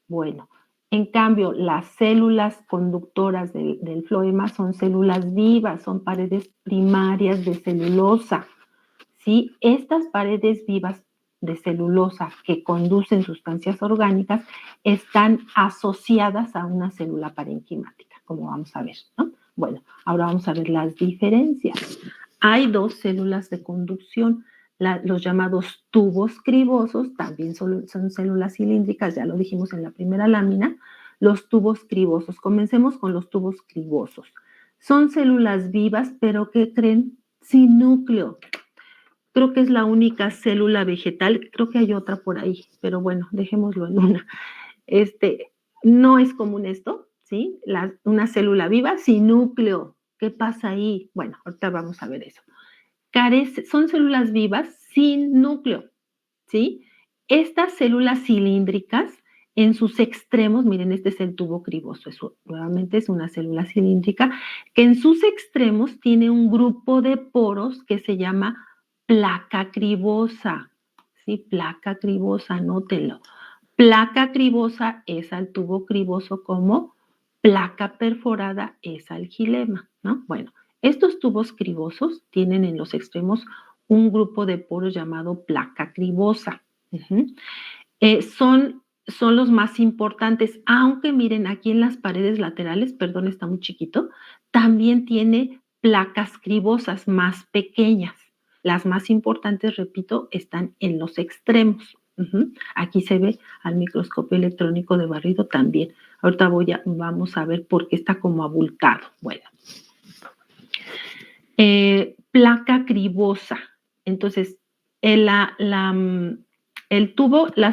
Bueno, en cambio, las células conductoras del floema son células vivas, son paredes primarias de celulosa, ¿sí? Estas paredes vivas de celulosa que conducen sustancias orgánicas están asociadas a una célula parenquimática, como vamos a ver, ¿no? Bueno, ahora vamos a ver las diferencias. Hay dos células de conducción, los llamados tubos cribosos, también son células cilíndricas, ya lo dijimos en la primera lámina. Los tubos cribosos, comencemos con los tubos cribosos. Son células vivas, pero ¿qué creen? Sin núcleo. Creo que es la única célula vegetal, creo que hay otra por ahí, pero bueno, dejémoslo en una. No es común esto, ¿sí? Una célula viva sin núcleo. ¿Qué pasa ahí? Bueno, ahorita vamos a ver eso. son células vivas sin núcleo, ¿sí? Estas células cilíndricas en sus extremos, miren, este es el tubo criboso, nuevamente es una célula cilíndrica, que en sus extremos tiene un grupo de poros que se llama placa cribosa, ¿sí? Placa cribosa, anótenlo. Placa cribosa es al tubo criboso como placa perforada es al xilema, ¿no? Bueno, estos tubos cribosos tienen en los extremos un grupo de poros llamado placa cribosa. Son los más importantes, aunque miren aquí en las paredes laterales, perdón, está muy chiquito, también tiene placas cribosas más pequeñas. Las más importantes, repito, están en los extremos. Aquí se ve al microscopio electrónico de barrido también. Ahorita vamos a ver por qué está como abultado. Bueno, placa cribosa. Entonces, las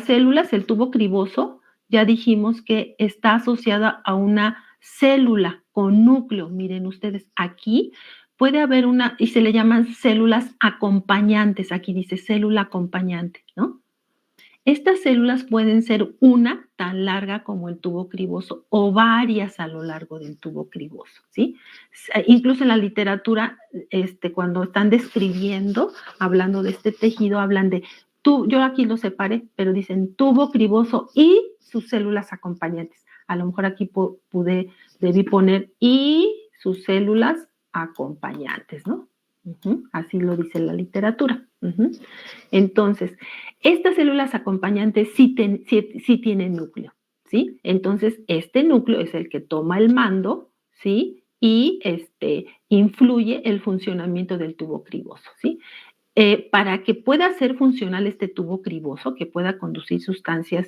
células, el tubo criboso, ya dijimos que está asociada a una célula con núcleo. Miren ustedes, aquí puede haber una, y se le llaman células acompañantes. Aquí dice célula acompañante, ¿no? Estas células pueden ser una tan larga como el tubo criboso o varias a lo largo del tubo criboso, ¿sí? Incluso en la literatura, cuando están describiendo, hablando de este tejido, hablan de, yo aquí lo separé, pero dicen tubo criboso y sus células acompañantes. A lo mejor aquí debí poner y sus células acompañantes, ¿no? Así lo dice la literatura. Entonces, estas células acompañantes sí tienen núcleo, ¿sí? Entonces, este núcleo es el que toma el mando, ¿sí? Y influye el funcionamiento del tubo criboso, ¿sí? Para que pueda ser funcional este tubo criboso, que pueda conducir sustancias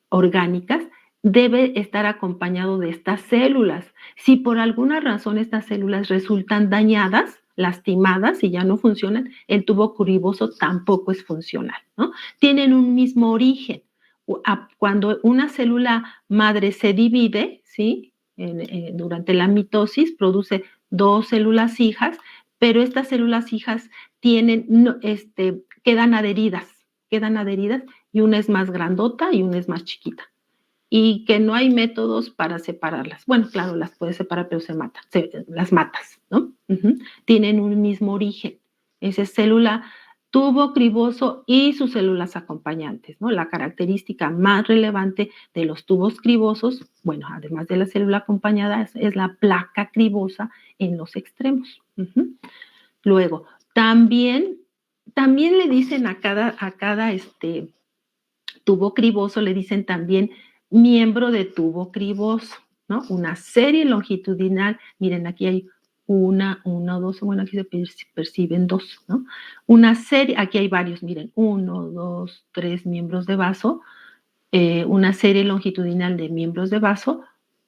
orgánicas, debe estar acompañado de estas células. Si por alguna razón estas células resultan dañadas, lastimadas y ya no funcionan, el tubo criboso tampoco es funcional, ¿no? Tienen un mismo origen. Cuando una célula madre se divide, ¿sí? Durante la mitosis produce 2 células hijas, pero estas células hijas quedan adheridas y una es más grandota y una es más chiquita. Y que no hay métodos para separarlas. Bueno, claro, las puedes separar, pero las matas, ¿no? Tienen un mismo origen. Esa es célula tubo criboso y sus células acompañantes, ¿no? La característica más relevante de los tubos cribosos, bueno, además de la célula acompañada, es la placa cribosa en los extremos. Luego, también le dicen a cada tubo criboso, le dicen también miembro de tubo criboso, ¿no? Una serie longitudinal, miren, aquí hay una, dos, bueno, aquí se perciben 2, ¿no? Una serie, aquí hay varios, miren, 1, 2, 3 miembros de vaso, una serie longitudinal de miembros de vaso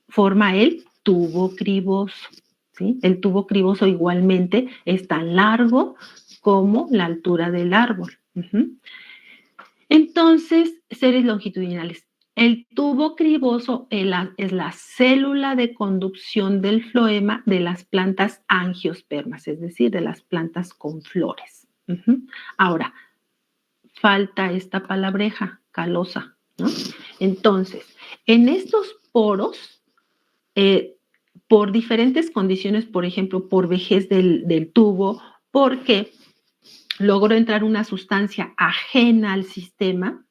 forma el tubo criboso, ¿sí? El tubo criboso igualmente es tan largo como la altura del árbol. Entonces, series longitudinales. El tubo criboso es la célula de conducción del floema de las plantas angiospermas, es decir, de las plantas con flores. Ahora, falta esta palabreja, calosa, ¿no? Entonces, en estos poros, por diferentes condiciones, por ejemplo, por vejez del tubo, porque logró entrar una sustancia ajena al sistema,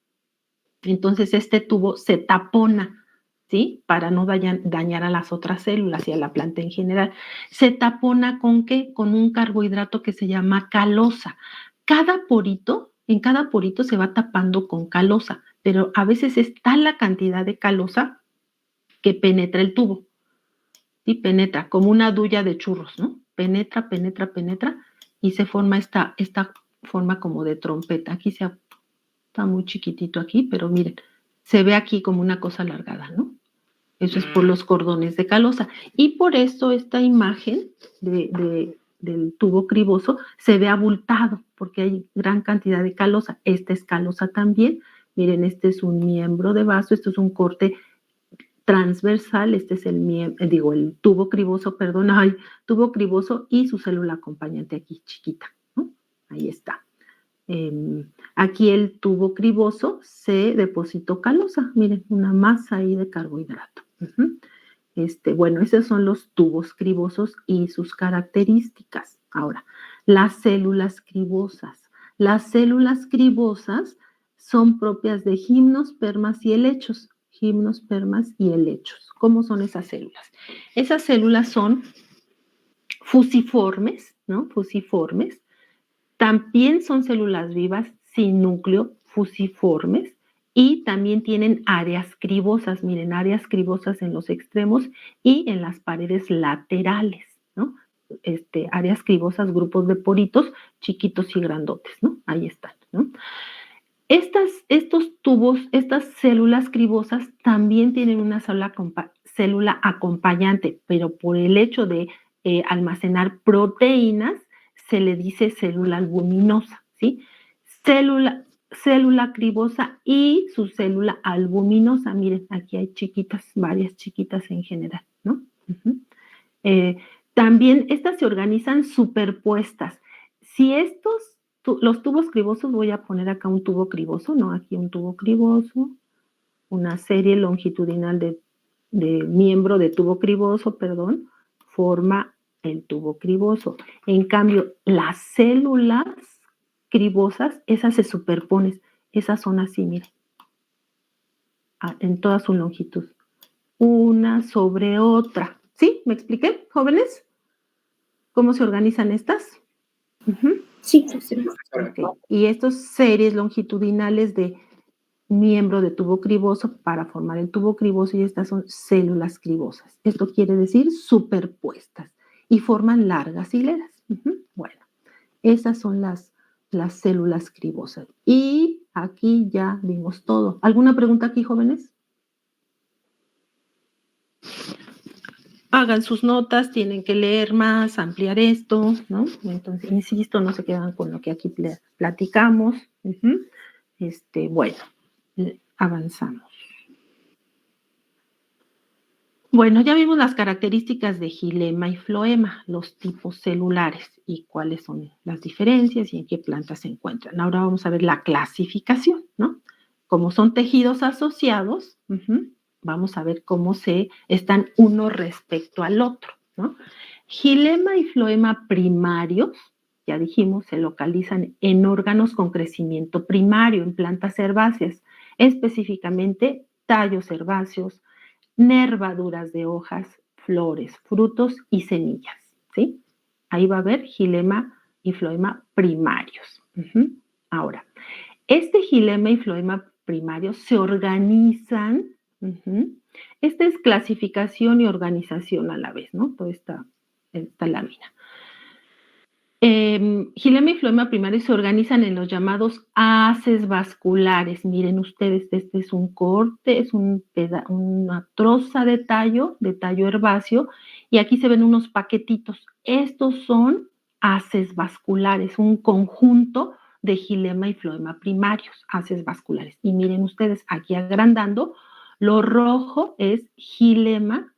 entonces este tubo se tapona, ¿sí? Para no dañar a las otras células y a la planta en general. ¿Se tapona con qué? Con un carbohidrato que se llama calosa. En cada porito se va tapando con calosa, pero a veces es tal la cantidad de calosa que penetra el tubo. Sí, penetra, como una duya de churros, ¿no? Penetra y se forma esta forma como de trompeta. Aquí está muy chiquitito aquí, pero miren, se ve aquí como una cosa alargada, ¿no? Eso es por los cordones de calosa. Y por eso esta imagen del tubo criboso se ve abultado, porque hay gran cantidad de calosa. Esta es calosa también. Miren, este es un miembro de vaso, esto es un corte transversal, este es el tubo criboso, tubo criboso y su célula acompañante aquí chiquita, ¿no? Ahí está. Aquí el tubo criboso se depositó calosa, miren, una masa ahí de carbohidrato. Bueno, esos son los tubos cribosos y sus características. Ahora, las células cribosas. Las células cribosas son propias de gimnospermas y helechos. Gimnospermas y helechos. ¿Cómo son esas células? Esas células son fusiformes, ¿no? Fusiformes. También son células vivas sin núcleo, fusiformes, y también tienen áreas cribosas, miren, áreas cribosas en los extremos y en las paredes laterales, ¿no? Áreas cribosas, grupos de poritos chiquitos y grandotes, ¿no? Ahí están, ¿no? Estos tubos, estas células cribosas también tienen una célula acompañante, pero por el hecho de almacenar proteínas, se le dice célula albuminosa, ¿sí? Célula cribosa y su célula albuminosa. Miren, aquí hay chiquitas, varias chiquitas en general, ¿no? También estas se organizan superpuestas. Si los tubos cribosos, voy a poner acá un tubo criboso, ¿no? Aquí un tubo criboso, una serie longitudinal de miembro de tubo criboso, perdón, forma el tubo criboso. En cambio, las células cribosas, esas se superponen, esas son así, miren, en toda su longitud, una sobre otra. ¿Sí? ¿Me expliqué, jóvenes? ¿Cómo se organizan estas? Sí, profesora. Okay. Y estas series longitudinales de miembro de tubo criboso para formar el tubo criboso, y estas son células cribosas. Esto quiere decir superpuestas y forman largas hileras. Bueno, esas son las células cribosas. Y aquí ya vimos todo. ¿Alguna pregunta aquí, jóvenes? Hagan sus notas, tienen que leer más, ampliar esto, ¿no? Entonces, insisto, no se quedan con lo que aquí platicamos. Bueno, avanzamos. Bueno, ya vimos las características de xilema y floema, los tipos celulares y cuáles son las diferencias y en qué plantas se encuentran. Ahora vamos a ver la clasificación, ¿no? Como son tejidos asociados, vamos a ver cómo están uno respecto al otro, ¿no? Xilema y floema primarios, ya dijimos, se localizan en órganos con crecimiento primario, en plantas herbáceas, específicamente tallos herbáceos, nervaduras de hojas, flores, frutos y semillas, ¿sí? Ahí va a haber xilema y floema primarios. Ahora, xilema y floema primarios se organizan. Esta es clasificación y organización a la vez, ¿no? Toda esta lámina. Xilema y floema primarios se organizan en los llamados haces vasculares. Miren ustedes, este es un corte, es una troza de tallo herbáceo, y aquí se ven unos paquetitos. Estos son haces vasculares, un conjunto de xilema y floema primarios, haces vasculares. Y miren ustedes, aquí agrandando, lo rojo es xilema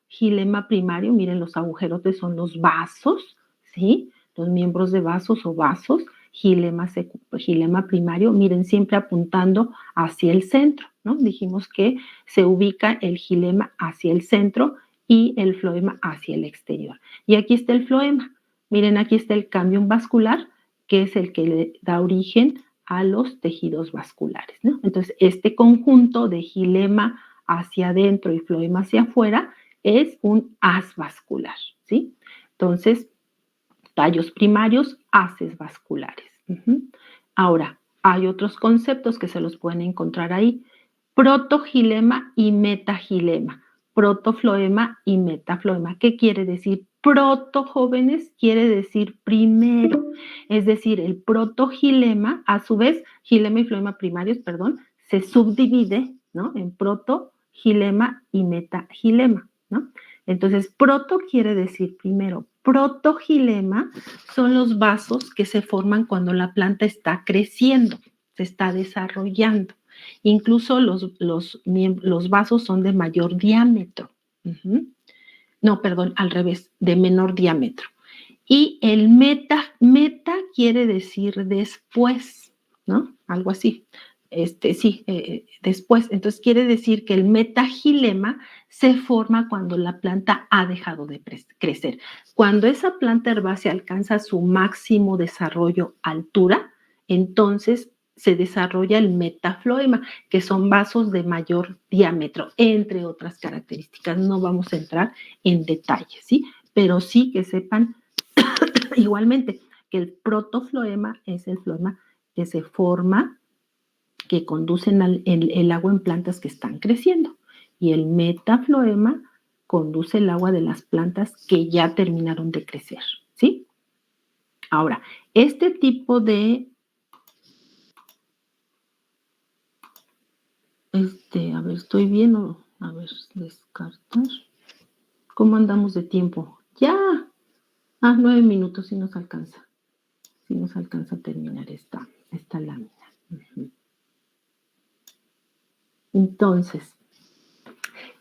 primario, miren los agujerotes son los vasos, ¿sí? Los miembros de vasos o vasos, xilema primario, miren, siempre apuntando hacia el centro, ¿no? Dijimos que se ubica el xilema hacia el centro y el floema hacia el exterior. Y aquí está el floema. Miren, aquí está el cámbium vascular, que es el que le da origen a los tejidos vasculares, ¿no? Entonces, este conjunto de xilema hacia adentro y floema hacia afuera es un haz vascular, ¿sí? Entonces, tallos primarios, haces vasculares. Ahora, hay otros conceptos que se los pueden encontrar ahí. Protoxilema y metaxilema. Protofloema y metafloema. ¿Qué quiere decir? Proto, jóvenes, quiere decir primero. Es decir, el protoxilema, a su vez, xilema y floema primarios, perdón, se subdivide, ¿no? En protoxilema y metaxilema, ¿no? Entonces, proto quiere decir primero. Protoxilema son los vasos que se forman cuando la planta está creciendo, se está desarrollando. Incluso los vasos son de mayor diámetro. No, perdón, al revés, de menor diámetro. Y el meta quiere decir después, ¿no? Algo así. Sí, después. Entonces quiere decir que el metagilema se forma cuando la planta ha dejado de crecer. Cuando esa planta herbácea alcanza su máximo desarrollo altura, entonces se desarrolla el metafloema, que son vasos de mayor diámetro, entre otras características. No vamos a entrar en detalles, ¿sí? Pero sí que sepan igualmente que el protofloema es el floema que se forma, que conducen el agua en plantas que están creciendo. Y el metafloema conduce el agua de las plantas que ya terminaron de crecer, ¿sí? Ahora, este tipo de... a ver, estoy bien o... A ver, descartar. ¿Cómo andamos de tiempo? ¡Ya! 9 minutos si nos alcanza. Si nos alcanza a terminar esta lámina. Entonces,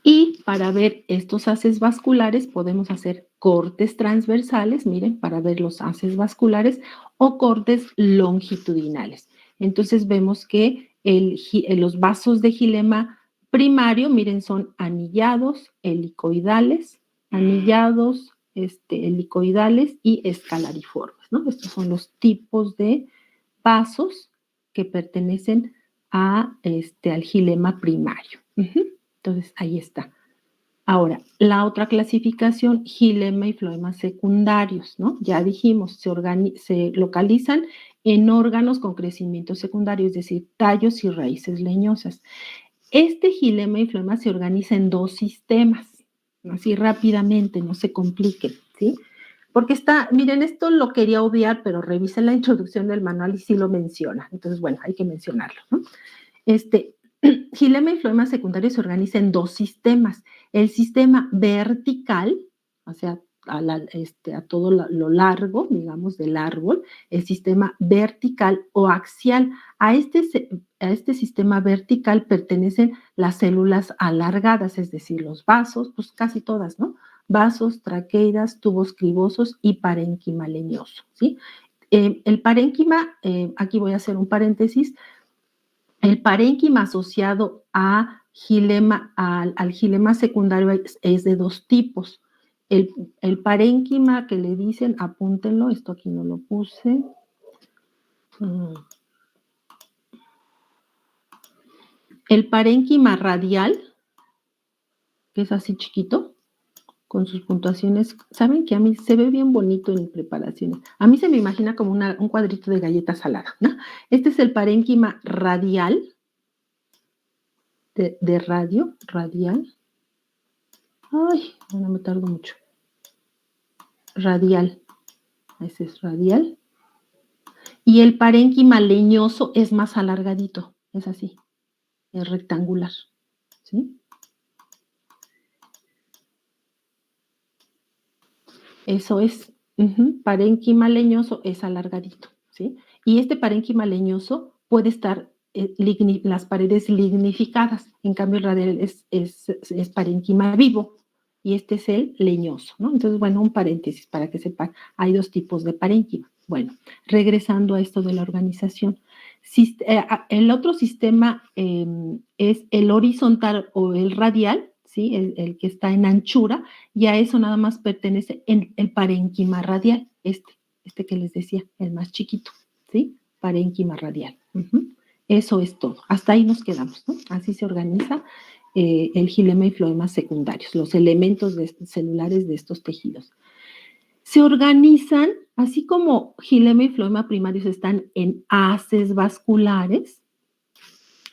y para ver estos haces vasculares podemos hacer cortes transversales, miren, para ver los haces vasculares o cortes longitudinales. Entonces vemos que los vasos de xilema primario, miren, son anillados, helicoidales, helicoidales y escalariformes, ¿no? Estos son los tipos de vasos que pertenecen al xilema primario. Entonces, ahí está. Ahora, la otra clasificación, xilema y floema secundarios, ¿no? Ya dijimos, se localizan en órganos con crecimiento secundario, es decir, tallos y raíces leñosas. Este xilema y floema se organiza en 2 sistemas, así rápidamente, no se compliquen, ¿sí? Porque miren, esto lo quería obviar, pero revisen la introducción del manual y sí lo menciona. Entonces, bueno, hay que mencionarlo, ¿no? Xilema y floema secundario se organiza en 2 sistemas. El sistema vertical, o sea, a todo lo largo, digamos, del árbol, el sistema vertical o axial. A este sistema vertical pertenecen las células alargadas, es decir, los vasos, pues casi todas, ¿no? Vasos, traqueidas, tubos cribosos y parénquima leñoso, ¿sí? El parénquima, aquí voy a hacer un paréntesis. El parénquima asociado al xilema secundario es de 2 tipos. El parénquima que le dicen, apúntenlo, esto aquí no lo puse. El parénquima radial, que es así chiquito, con sus puntuaciones. Saben que a mí se ve bien bonito en preparaciones. A mí se me imagina como un cuadrito de galleta salada, ¿no? Este es el parénquima radial, de radial. Ay, no me tardo mucho. Radial. Ese es radial. Y el parénquima leñoso es más alargadito. Es así. Es rectangular. ¿Sí? Eso es. Parénquima leñoso es alargadito. ¿Sí? Y este parénquima leñoso puede estar las paredes lignificadas. En cambio, el radial es parénquima vivo. Y este es el leñoso, ¿no? Entonces, bueno, un paréntesis para que sepan, hay 2 tipos de parénquima. Bueno, regresando a esto de la organización. El otro sistema es el horizontal o el radial, ¿sí? El que está en anchura, y a eso nada más pertenece el parénquima radial, este que les decía, el más chiquito, ¿sí? Parénquima radial. Eso es todo. Hasta ahí nos quedamos, ¿no? Así se organiza el xilema y floema secundarios, los elementos celulares de estos tejidos. Se organizan, así como xilema y floema primarios están en haces vasculares,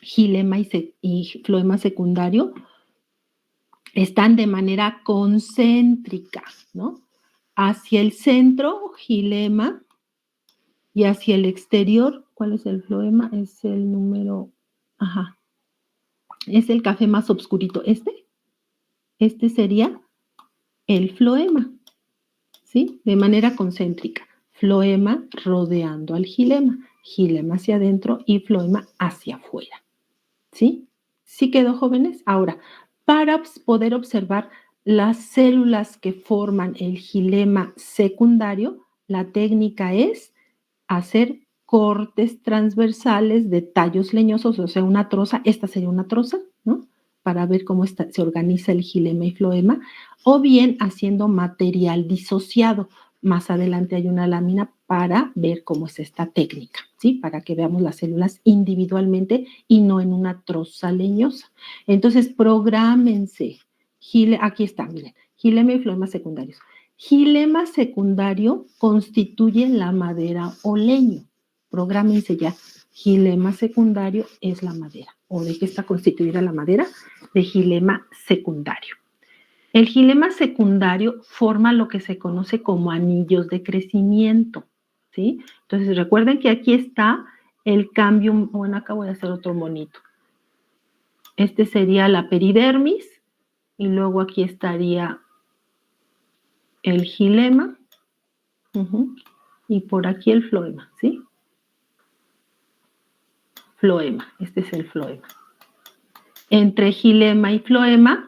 xilema y floema secundario están de manera concéntrica, ¿no? Hacia el centro, xilema, y hacia el exterior, ¿cuál es el floema? Es el número, es el café más oscurito. Este sería el floema, ¿sí? De manera concéntrica. Floema rodeando al xilema hacia adentro y floema hacia afuera. ¿Sí? ¿Sí quedó, jóvenes? Ahora, para poder observar las células que forman el xilema secundario, la técnica es hacer cortes transversales de tallos leñosos, o sea, una troza, esta sería una troza, ¿no? Para ver cómo se organiza el xilema y floema, o bien haciendo material disociado. Más adelante hay una lámina para ver cómo es esta técnica, ¿sí? Para que veamos las células individualmente y no en una troza leñosa. Entonces, prográmense. Aquí está, miren, xilema y floema secundarios. Xilema secundario constituye la madera o leño. Prográmense ya. Xilema secundario es la madera. ¿O de qué está constituida la madera? De xilema secundario. El xilema secundario forma lo que se conoce como anillos de crecimiento, ¿sí? Entonces recuerden que aquí está el cambio, bueno, acá voy a hacer otro monito. Este sería la peridermis y luego aquí estaría el xilema y por aquí el floema, ¿sí? Floema, este es el floema. Entre xilema y floema,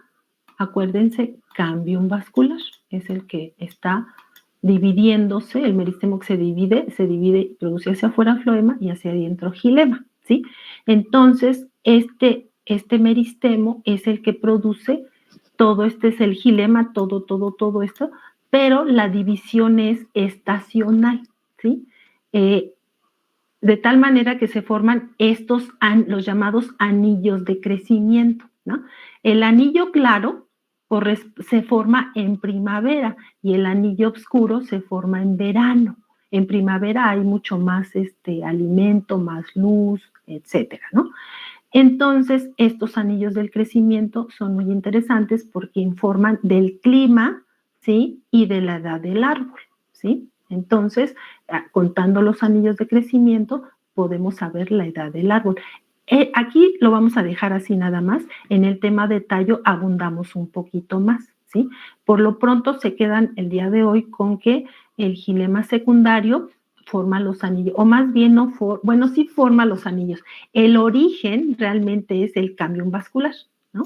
acuérdense, cambium vascular, es el que está dividiéndose, el meristemo que se divide y produce hacia afuera floema y hacia adentro xilema, ¿sí? Entonces, este meristemo es el que produce todo, este es el xilema, todo esto, pero la división es estacional, ¿sí? De tal manera que se forman los llamados anillos de crecimiento, ¿no? El anillo claro se forma en primavera y el anillo oscuro se forma en verano. En primavera hay mucho más alimento, más luz, etcétera, ¿no? Entonces, estos anillos del crecimiento son muy interesantes porque informan del clima, ¿sí? Y de la edad del árbol, ¿sí? Entonces, contando los anillos de crecimiento, podemos saber la edad del árbol. Aquí lo vamos a dejar así nada más. En el tema de tallo abundamos un poquito más, ¿sí? Por lo pronto se quedan el día de hoy con que el xilema secundario forma los anillos, o más bien no, bueno, sí forma los anillos. El origen realmente es el cambium vascular, ¿no?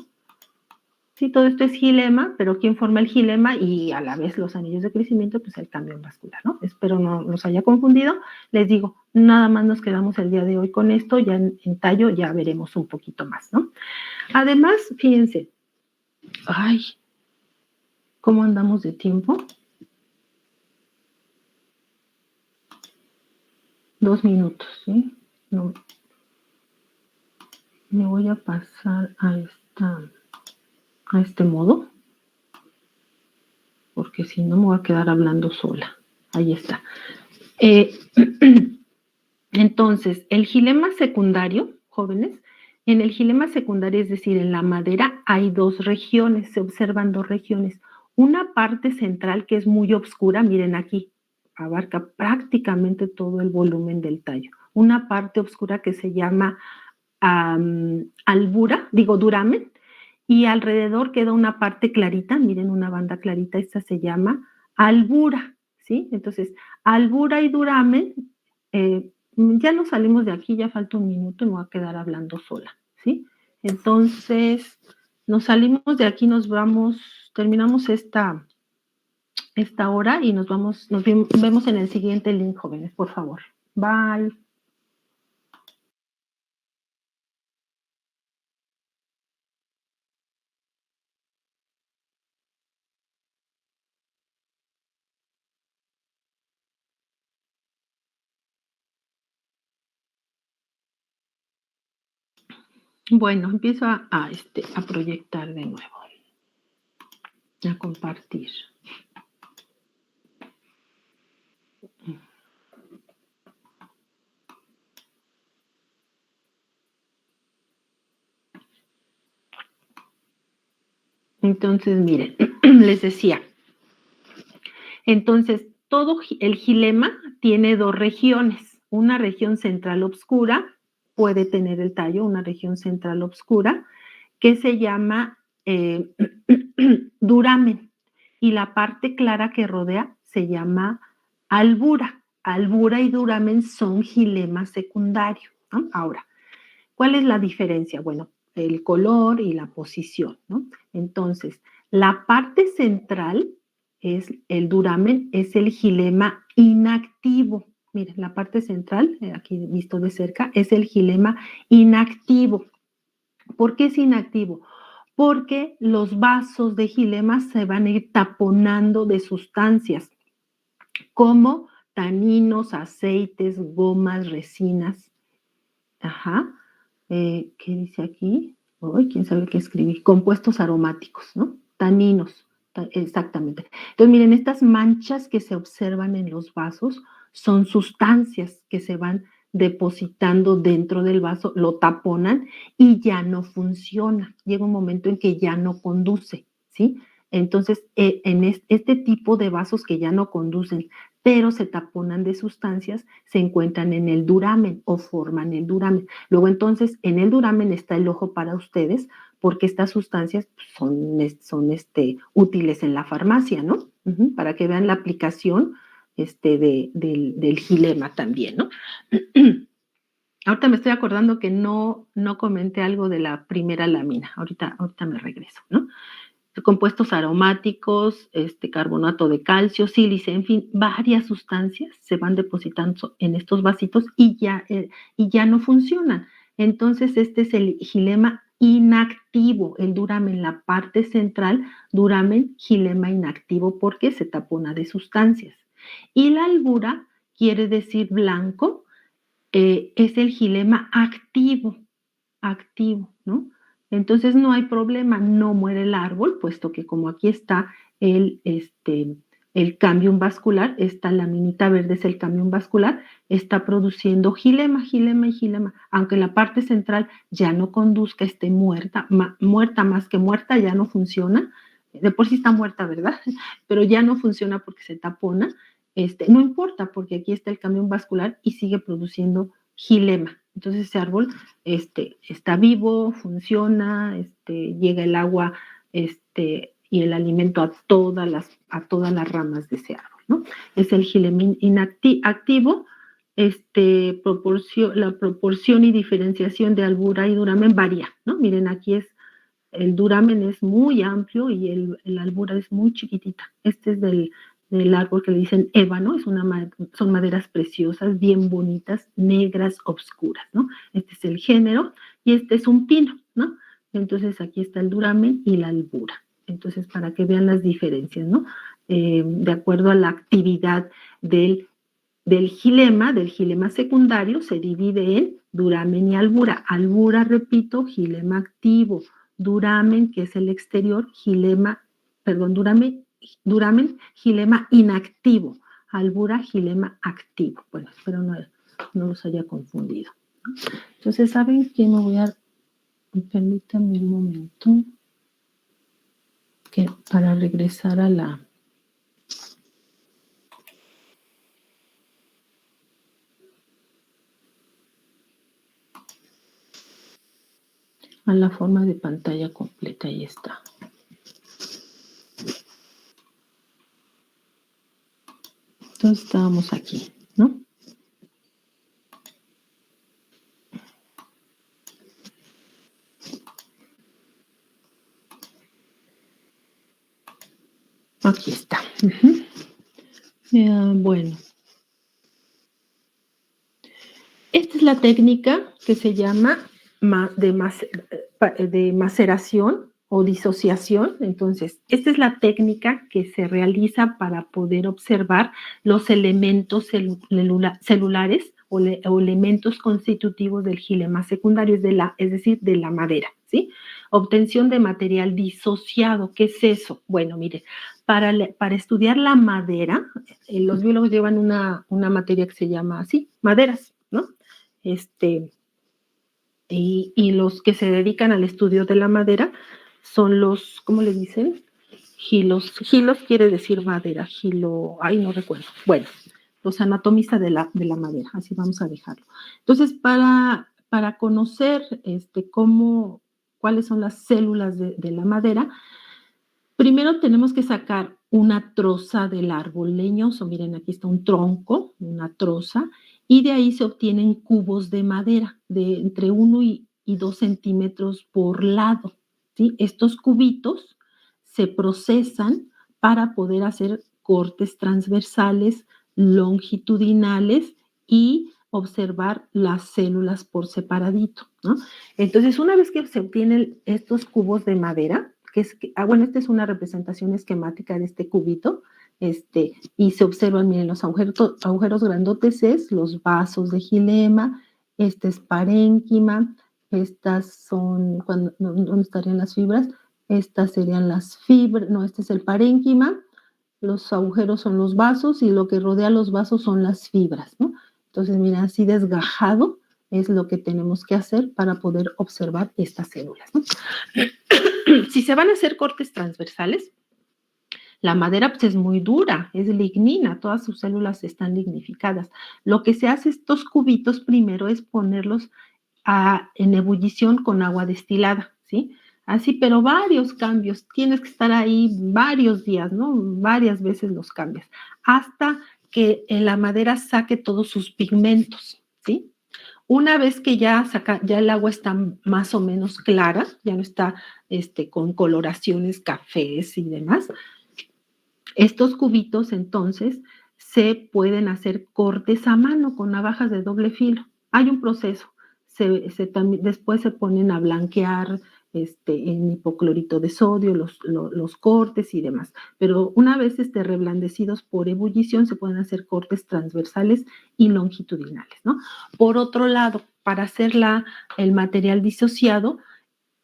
Sí, todo esto es xilema, pero ¿quién forma el xilema? Y a la vez los anillos de crecimiento, pues el cambium vascular, ¿no? Espero no los haya confundido. Les digo, nada más nos quedamos el día de hoy con esto, ya en tallo ya veremos un poquito más, ¿no? Además, fíjense, ay, ¿cómo andamos de tiempo? 2 minutos, ¿sí? No, me voy a pasar a este modo, porque si no me voy a quedar hablando sola. Ahí está. Entonces, el xilema secundario, jóvenes, en el xilema secundario, es decir, en la madera, hay 2 regiones, se observan 2 regiones. Una parte central que es muy oscura, miren aquí, abarca prácticamente todo el volumen del tallo. Una parte oscura que se llama duramen, y alrededor queda una parte clarita, miren una banda clarita, esta se llama albura, ¿sí? Entonces, albura y duramen, ya nos salimos de aquí, ya falta un minuto y me voy a quedar hablando sola, ¿sí? Entonces, nos salimos de aquí, nos vamos, terminamos esta hora y nos vemos en el siguiente link, jóvenes, por favor. Bye. Bueno, empiezo a proyectar de nuevo, a compartir. Entonces, miren, les decía, entonces todo el xilema tiene 2 regiones, una región central oscura, puede tener el tallo, una región central oscura, que se llama duramen, y la parte clara que rodea se llama albura. Albura y duramen son xilema secundario, ¿no? Ahora, ¿Cuál es la diferencia? Bueno, el color y la posición, ¿no? Entonces, la parte central es el duramen, es el xilema inactivo. Miren, la parte central, aquí visto de cerca, es el xilema inactivo. ¿Por qué es inactivo? Porque los vasos de xilema se van a ir taponando de sustancias como taninos, aceites, gomas, resinas. Ajá. ¿Qué dice aquí? Uy, quién sabe qué escribí. Compuestos aromáticos, ¿no? Taninos, exactamente. Entonces, miren, estas manchas que se observan en los vasos son sustancias que se van depositando dentro del vaso, lo taponan y ya no funciona. Llega un momento en que ya no conduce, ¿sí? Entonces, en este tipo de vasos que ya no conducen, pero se taponan de sustancias, se encuentran en el duramen o forman el duramen. Luego entonces en el duramen está el ojo para ustedes porque estas sustancias son útiles en la farmacia, ¿no? Para que vean la aplicación del xilema también, ¿no? Ahorita me estoy acordando que no comenté algo de la primera lámina. Ahorita me regreso, ¿no? Compuestos aromáticos, carbonato de calcio, sílice, en fin, varias sustancias se van depositando en estos vasitos y ya no funcionan. Entonces, este es el xilema inactivo, el duramen, la parte central, duramen, xilema inactivo, porque se tapona de sustancias. Y la albura quiere decir blanco, es el xilema activo, ¿no? Entonces no hay problema, no muere el árbol, puesto que como aquí está el cámbium vascular, esta laminita verde es el cámbium vascular, está produciendo xilema, xilema y xilema, aunque la parte central ya no conduzca, esté muerta, muerta más que muerta, ya no funciona, de por sí está muerta, ¿verdad? Pero ya no funciona porque se tapona, no importa, porque aquí está el cámbium vascular y sigue produciendo xilema. Entonces ese árbol está vivo, funciona, llega el agua y el alimento a todas las ramas de ese árbol, ¿no? Es el xilema activo, la proporción y diferenciación de albura y duramen varía, ¿no? Miren, aquí el duramen es muy amplio y el albura es muy chiquitita. Este es del árbol que le dicen ébano, son maderas preciosas, bien bonitas, negras, obscuras, ¿no? Este es el género y este es un pino, ¿no? Entonces aquí está el duramen y la albura. Entonces, para que vean las diferencias, ¿no? De acuerdo a la actividad del xilema secundario, se divide en duramen y albura. Albura, repito, xilema activo. Duramen, que es el exterior, duramen, xilema inactivo, albura, xilema activo. Bueno, espero no los haya confundido. Entonces, ¿saben qué? Permítanme un momento, que para regresar a la forma de pantalla completa, ahí está. Entonces estábamos aquí, ¿no? Aquí está. Bueno. Esta es la técnica que se llama de maceración o disociación. Entonces, esta es la técnica que se realiza para poder observar los elementos celulares o elementos constitutivos del xilema secundario, es decir, de la madera, ¿sí? Obtención de material disociado. ¿Qué es eso? Bueno, mire, para estudiar la madera, los biólogos llevan una materia que se llama así, maderas, ¿no? Y los que se dedican al estudio de la madera son los, ¿cómo le dicen? Gilos quiere decir madera, no recuerdo. Bueno, los anatomistas de la madera, así vamos a dejarlo. Entonces, para conocer cuáles son las células de la madera, primero tenemos que sacar una troza del árbol leñoso. Miren, aquí está un tronco, una troza, y de ahí se obtienen cubos de madera de entre 1 y 2 centímetros por lado, ¿sí? Estos cubitos se procesan para poder hacer cortes transversales, longitudinales y observar las células por separadito, ¿no? Entonces, una vez que se obtienen estos cubos de madera, bueno, esta es una representación esquemática de este cubito, y se observan, miren, los agujeros grandotes es los vasos de xilema, este es parénquima, estas son, ¿dónde estarían las fibras? Estas serían las fibras, no, este es el parénquima, los agujeros son los vasos y lo que rodea los vasos son las fibras, ¿no? Entonces, mira, así desgajado es lo que tenemos que hacer para poder observar estas células, ¿no? Si se van a hacer cortes transversales, la madera pues, es muy dura, es lignina, todas sus células están lignificadas. Lo que se hace estos cubitos primero es ponerlos en ebullición con agua destilada, ¿sí? Así, pero varios cambios, tienes que estar ahí varios días, ¿no? Varias veces los cambias, hasta que la madera saque todos sus pigmentos, ¿sí? Una vez que ya el agua está más o menos clara, ya no está con coloraciones cafés y demás, estos cubitos entonces se pueden hacer cortes a mano con navajas de doble filo. Hay un proceso, después se ponen a blanquear en hipoclorito de sodio los cortes y demás. Pero una vez reblandecidos por ebullición se pueden hacer cortes transversales y longitudinales, ¿no? Por otro lado, para hacer el material disociado,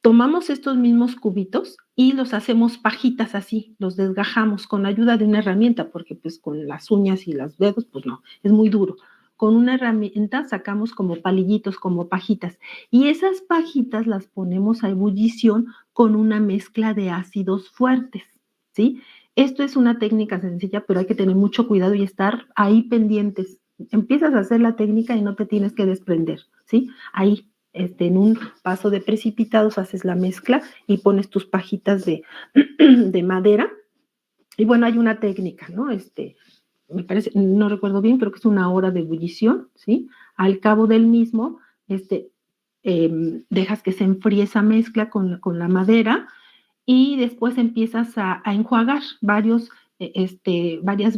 tomamos estos mismos cubitos y los hacemos pajitas así, los desgajamos con ayuda de una herramienta, porque pues con las uñas y los dedos, pues no, es muy duro. Con una herramienta sacamos como palillitos, como pajitas, y esas pajitas las ponemos a ebullición con una mezcla de ácidos fuertes, ¿sí? Esto es una técnica sencilla, pero hay que tener mucho cuidado y estar ahí pendientes. Empiezas a hacer la técnica y no te tienes que desprender, ¿sí? Ahí, en un vaso de precipitados haces la mezcla y pones tus pajitas de madera. Y bueno, hay una técnica, ¿no? Me parece, no recuerdo bien, creo que es 1 hora de ebullición, ¿sí? Al cabo del mismo, dejas que se enfríe esa mezcla con la madera y después empiezas a enjuagar varias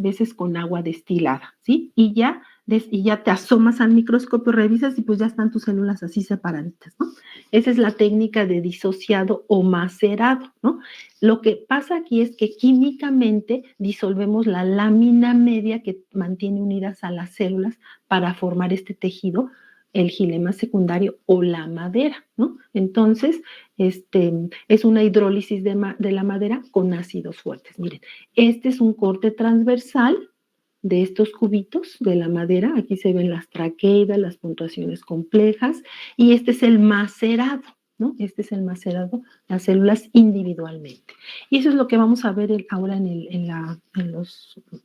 veces con agua destilada, ¿sí? Y ya te asomas al microscopio, revisas y pues ya están tus células así separaditas, ¿no? Esa es la técnica de disociado o macerado, ¿no? Lo que pasa aquí es que químicamente disolvemos la lámina media que mantiene unidas a las células para formar este tejido, el xilema secundario o la madera, ¿no? Entonces, es una hidrólisis de la madera con ácidos fuertes. Miren, este es un corte transversal de estos cubitos de la madera. Aquí se ven las traqueidas, las puntuaciones complejas, y este es el macerado, ¿no? Este es el macerado, las células individualmente. Y eso es lo que vamos a ver ahora en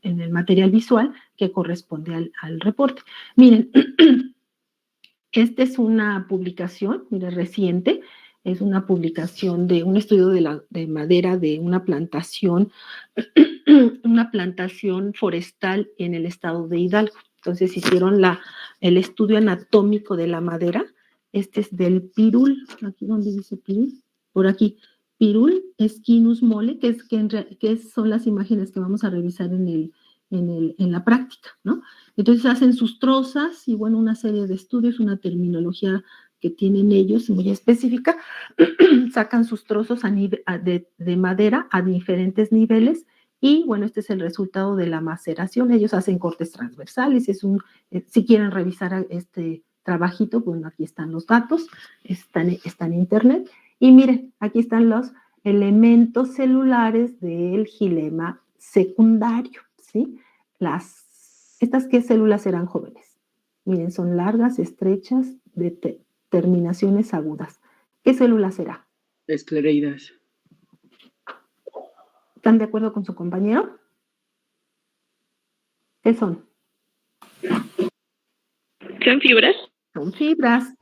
el material visual que corresponde al reporte. Miren, esta es una publicación, mire, reciente, es una publicación de un estudio de madera de una plantación forestal en el estado de Hidalgo. Entonces hicieron el estudio anatómico de la madera. Este es del pirul, aquí donde dice pirul, por aquí, pirul esquinus mole, que son las imágenes que vamos a revisar en la práctica, ¿no? Entonces hacen sus trozas y bueno, una serie de estudios, una terminología que tienen ellos muy específica, sacan sus trozos de madera a diferentes niveles y bueno, este es el resultado de la maceración. Ellos hacen cortes transversales, si quieren revisar este trabajito, bueno, aquí están los datos, está en internet y miren, aquí están los elementos celulares del xilema secundario, ¿sí? ¿Estas qué células serán, jóvenes? Miren, son largas, estrechas, de terminaciones agudas. ¿Qué célula será? Esclereidas. ¿Están de acuerdo con su compañero? ¿Qué son? ¿Son fibras? Son fibras.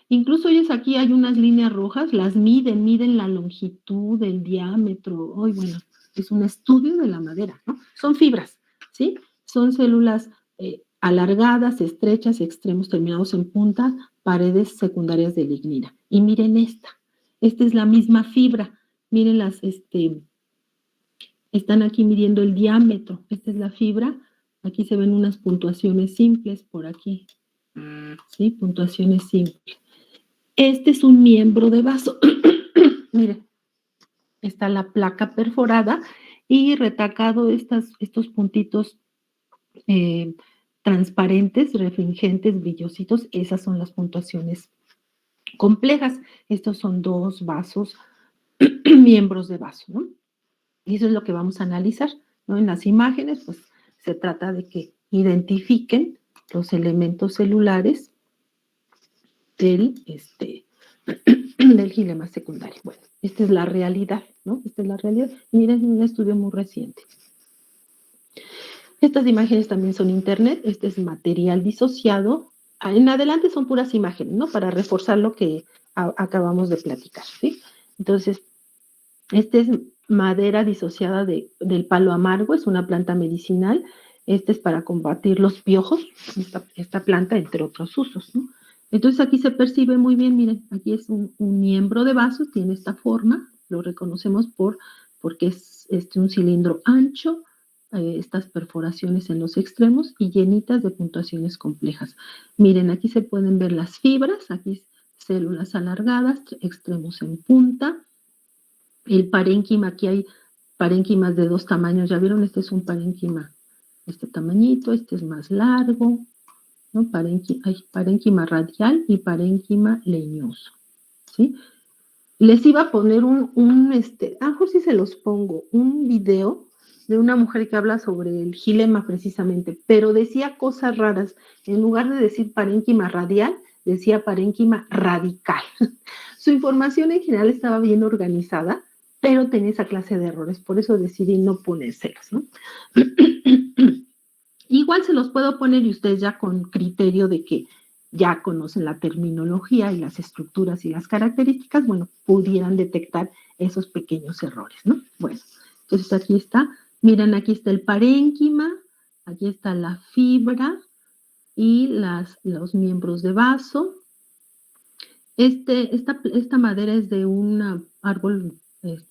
Incluso ellos aquí hay unas líneas rojas, las miden la longitud, el diámetro. Ay, bueno, es un estudio de la madera, ¿no? Son fibras, ¿sí? Son células alargadas, estrechas, extremos terminados en punta, paredes secundarias de lignina. Y miren esta es la misma fibra. Miren están aquí midiendo el diámetro. Esta es la fibra. Aquí se ven unas puntuaciones simples por aquí. ¿Sí? Puntuaciones simples. Este es un miembro de vaso. Miren, está la placa perforada y retacado estos puntitos transparentes, refringentes, brillositos. Esas son las puntuaciones complejas. Estos son 2 vasos, miembros de vaso, ¿no? Y eso es lo que vamos a analizar, ¿no? En las imágenes, pues se trata de que identifiquen los elementos celulares del gilema secundario. Bueno, esta es la realidad, ¿no? Esta es la realidad. Miren, un estudio muy reciente. Estas imágenes también son internet. Este es material disociado. En adelante son puras imágenes, ¿no? Para reforzar lo que acabamos de platicar, ¿sí? Entonces, este es madera disociada del palo amargo, es una planta medicinal. Este es para combatir los piojos, esta planta, entre otros usos, ¿no? Entonces aquí se percibe muy bien, miren, aquí es un miembro de vaso, tiene esta forma, lo reconocemos porque es un cilindro ancho, estas perforaciones en los extremos y llenitas de puntuaciones complejas. Miren, aquí se pueden ver las fibras, aquí células alargadas, extremos en punta. El parénquima, aquí hay parénquimas de 2 tamaños, ¿ya vieron? Este es un parénquima, este tamañito, este es más largo, ¿no? Hay parénquima radial y parénquima leñoso, ¿sí? Les iba a poner a lo mejor sí se los pongo, un video de una mujer que habla sobre el gilema precisamente, pero decía cosas raras. En lugar de decir parénquima radial, decía parénquima radical. Su información en general estaba bien organizada, pero tenía esa clase de errores, por eso decidí no ponérselos, ¿no? Igual se los puedo poner y ustedes ya con criterio de que ya conocen la terminología y las estructuras y las características, bueno, pudieran detectar esos pequeños errores, ¿no? Bueno, entonces aquí está, miren, aquí está el parénquima, aquí está la fibra y los miembros de vaso. Esta madera es de un árbol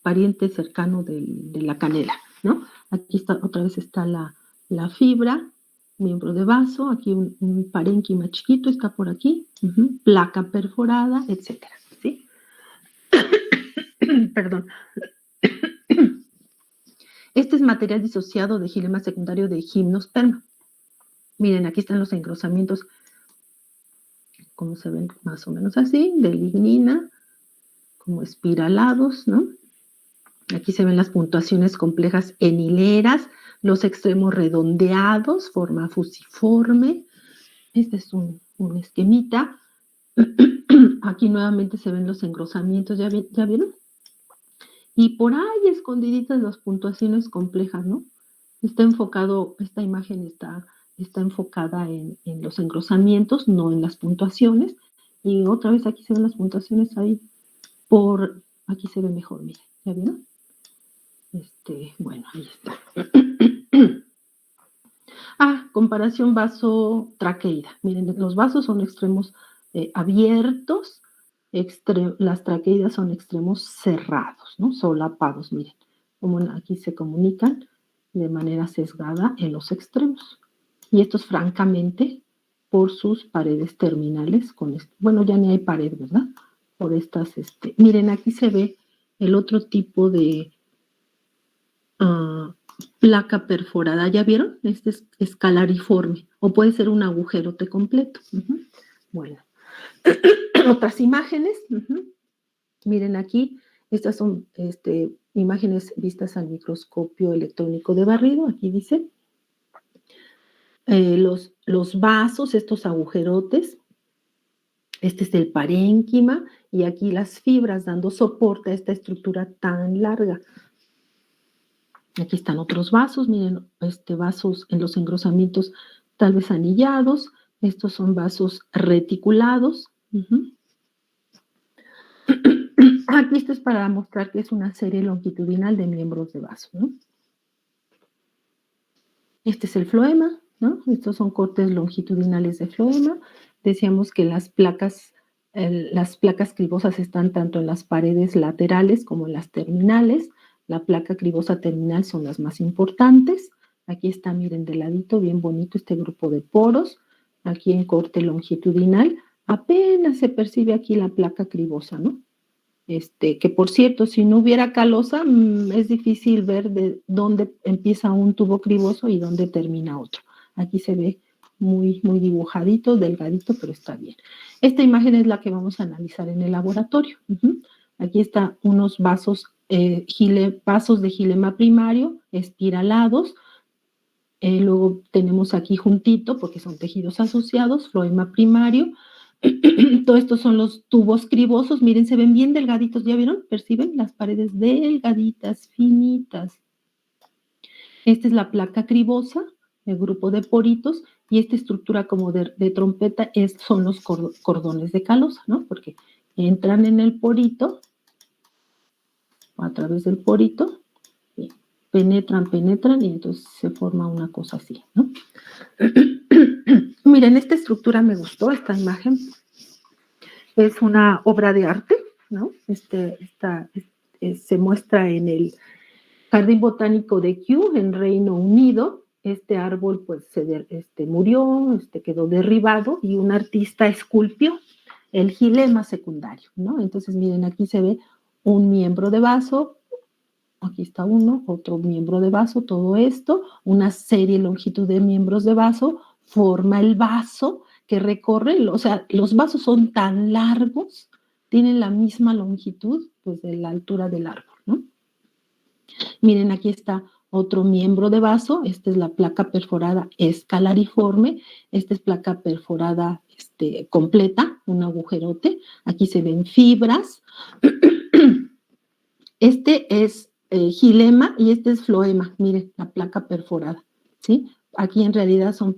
pariente cercano de la canela, ¿no? Aquí está, otra vez está la fibra, miembro de vaso, aquí un parénquima chiquito está por aquí, placa perforada, etcétera, ¿sí? Perdón. Este es material disociado de gilema secundario de gimnosperma. Miren, aquí están los engrosamientos, como se ven más o menos así, de lignina, como espiralados, ¿no? Aquí se ven las puntuaciones complejas en hileras, los extremos redondeados, forma fusiforme. Este es un esquemita. Aquí nuevamente se ven los engrosamientos, ¿ya vieron? Y por ahí escondiditas las puntuaciones complejas, ¿no? Esta imagen está enfocada en los engrosamientos, no en las puntuaciones. Y otra vez aquí se ven las puntuaciones ahí aquí se ve mejor, miren, ¿ya vieron? Bueno, ahí está. Comparación vaso-traqueida. Miren, los vasos son extremos abiertos, las traqueidas son extremos cerrados, ¿no? Solapados, miren, como aquí se comunican de manera sesgada en los extremos. Y esto es francamente por sus paredes terminales bueno, ya ni hay pared, ¿verdad? Por estas, miren, aquí se ve el otro tipo de placa perforada, ¿ya vieron? Este es escalariforme, o puede ser un agujerote completo. Bueno, otras imágenes. Miren aquí, estas son imágenes vistas al microscopio electrónico de barrido, aquí dice. Los vasos, estos agujerotes, este es el parénquima, y aquí las fibras dando soporte a esta estructura tan larga. Aquí están otros vasos, miren, vasos en los engrosamientos tal vez anillados. Estos son vasos reticulados. Aquí esto es para mostrar que es una serie longitudinal de miembros de vaso, ¿no? Este es el floema, ¿no? Estos son cortes longitudinales de floema. Decíamos que las placas cribosas están tanto en las paredes laterales como en las terminales. La placa cribosa terminal son las más importantes. Aquí está, miren, de ladito, bien bonito este grupo de poros. Aquí en corte longitudinal, apenas se percibe aquí la placa cribosa, ¿no? Que por cierto, si no hubiera calosa, es difícil ver de dónde empieza un tubo criboso y dónde termina otro. Aquí se ve muy, muy dibujadito, delgadito, pero está bien. Esta imagen es la que vamos a analizar en el laboratorio. Aquí están unos vasos de xilema primario, espiralados. Luego tenemos aquí juntito, porque son tejidos asociados, floema primario. Todos estos son los tubos cribosos. Miren, se ven bien delgaditos, ¿ya vieron? ¿Perciben? Las paredes delgaditas, finitas. Esta es la placa cribosa, el grupo de poritos, y esta estructura como de trompeta son los cordones de calosa, ¿no? Porque entran en el porito, a través del porito, penetran, y entonces se forma una cosa así, ¿no? Miren, esta estructura me gustó, esta imagen. Es una obra de arte, ¿no? Se muestra en el Jardín Botánico de Kew, en Reino Unido. Este árbol, pues, murió, quedó derribado y un artista esculpió el xilema secundario, ¿no? Entonces, miren, aquí se ve un miembro de vaso, aquí está uno, otro miembro de vaso, todo esto, una serie longitud de miembros de vaso, forma el vaso que recorre, o sea, los vasos son tan largos, tienen la misma longitud, pues, de la altura del árbol, ¿no? Miren, aquí está otro miembro de vaso, esta es la placa perforada escalariforme, esta es placa perforada completa, un agujerote, aquí se ven fibras, este es xilema y este es floema, miren, la placa perforada, ¿sí? Aquí en realidad son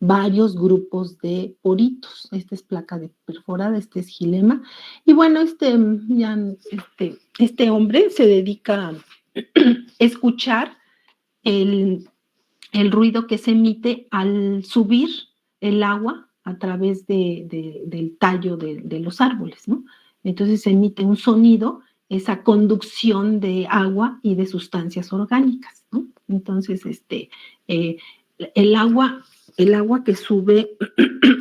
varios grupos de poritos. Esta es placa perforada, este es xilema. Y bueno, este hombre se dedica a escuchar el ruido que se emite al subir el agua a través del tallo de los árboles, ¿no? Entonces se emite un sonido, esa conducción de agua y de sustancias orgánicas, ¿no? Entonces, el agua que sube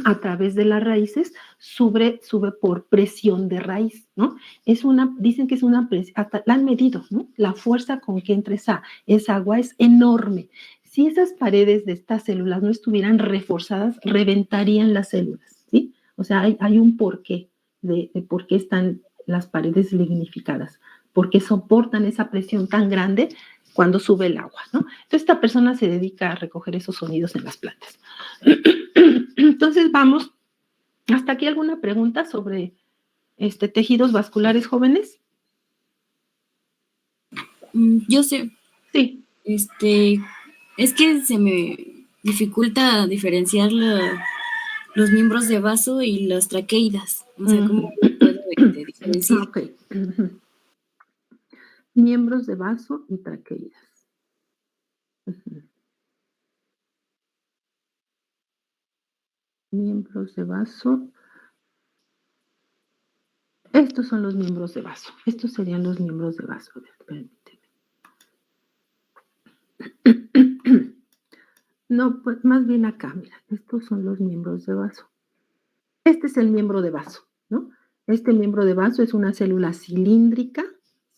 a través de las raíces sube por presión de raíz, ¿no? Dicen que es una presión, hasta la han medido, ¿no? La fuerza con que entra esa agua es enorme. Si esas paredes de estas células no estuvieran reforzadas, reventarían las células, ¿sí? O sea, hay un porqué de por qué están las paredes lignificadas, porque soportan esa presión tan grande cuando sube el agua, ¿no? Entonces, esta persona se dedica a recoger esos sonidos en las plantas. Entonces, vamos, ¿hasta aquí alguna pregunta sobre tejidos vasculares jóvenes? Yo sé. Sí. Es que se me dificulta diferenciar los miembros de vaso y las traqueidas. O sea, ¿cómo puedo diferenciar? Ok. Miembros de vaso y traqueidas. Miembros de vaso. Estos son los miembros de vaso. Estos serían los miembros de vaso. A ver, permíteme. No, pues más bien acá, mira. Estos son los miembros de vaso. Este es el miembro de vaso, ¿no? Este miembro de vaso es una célula cilíndrica,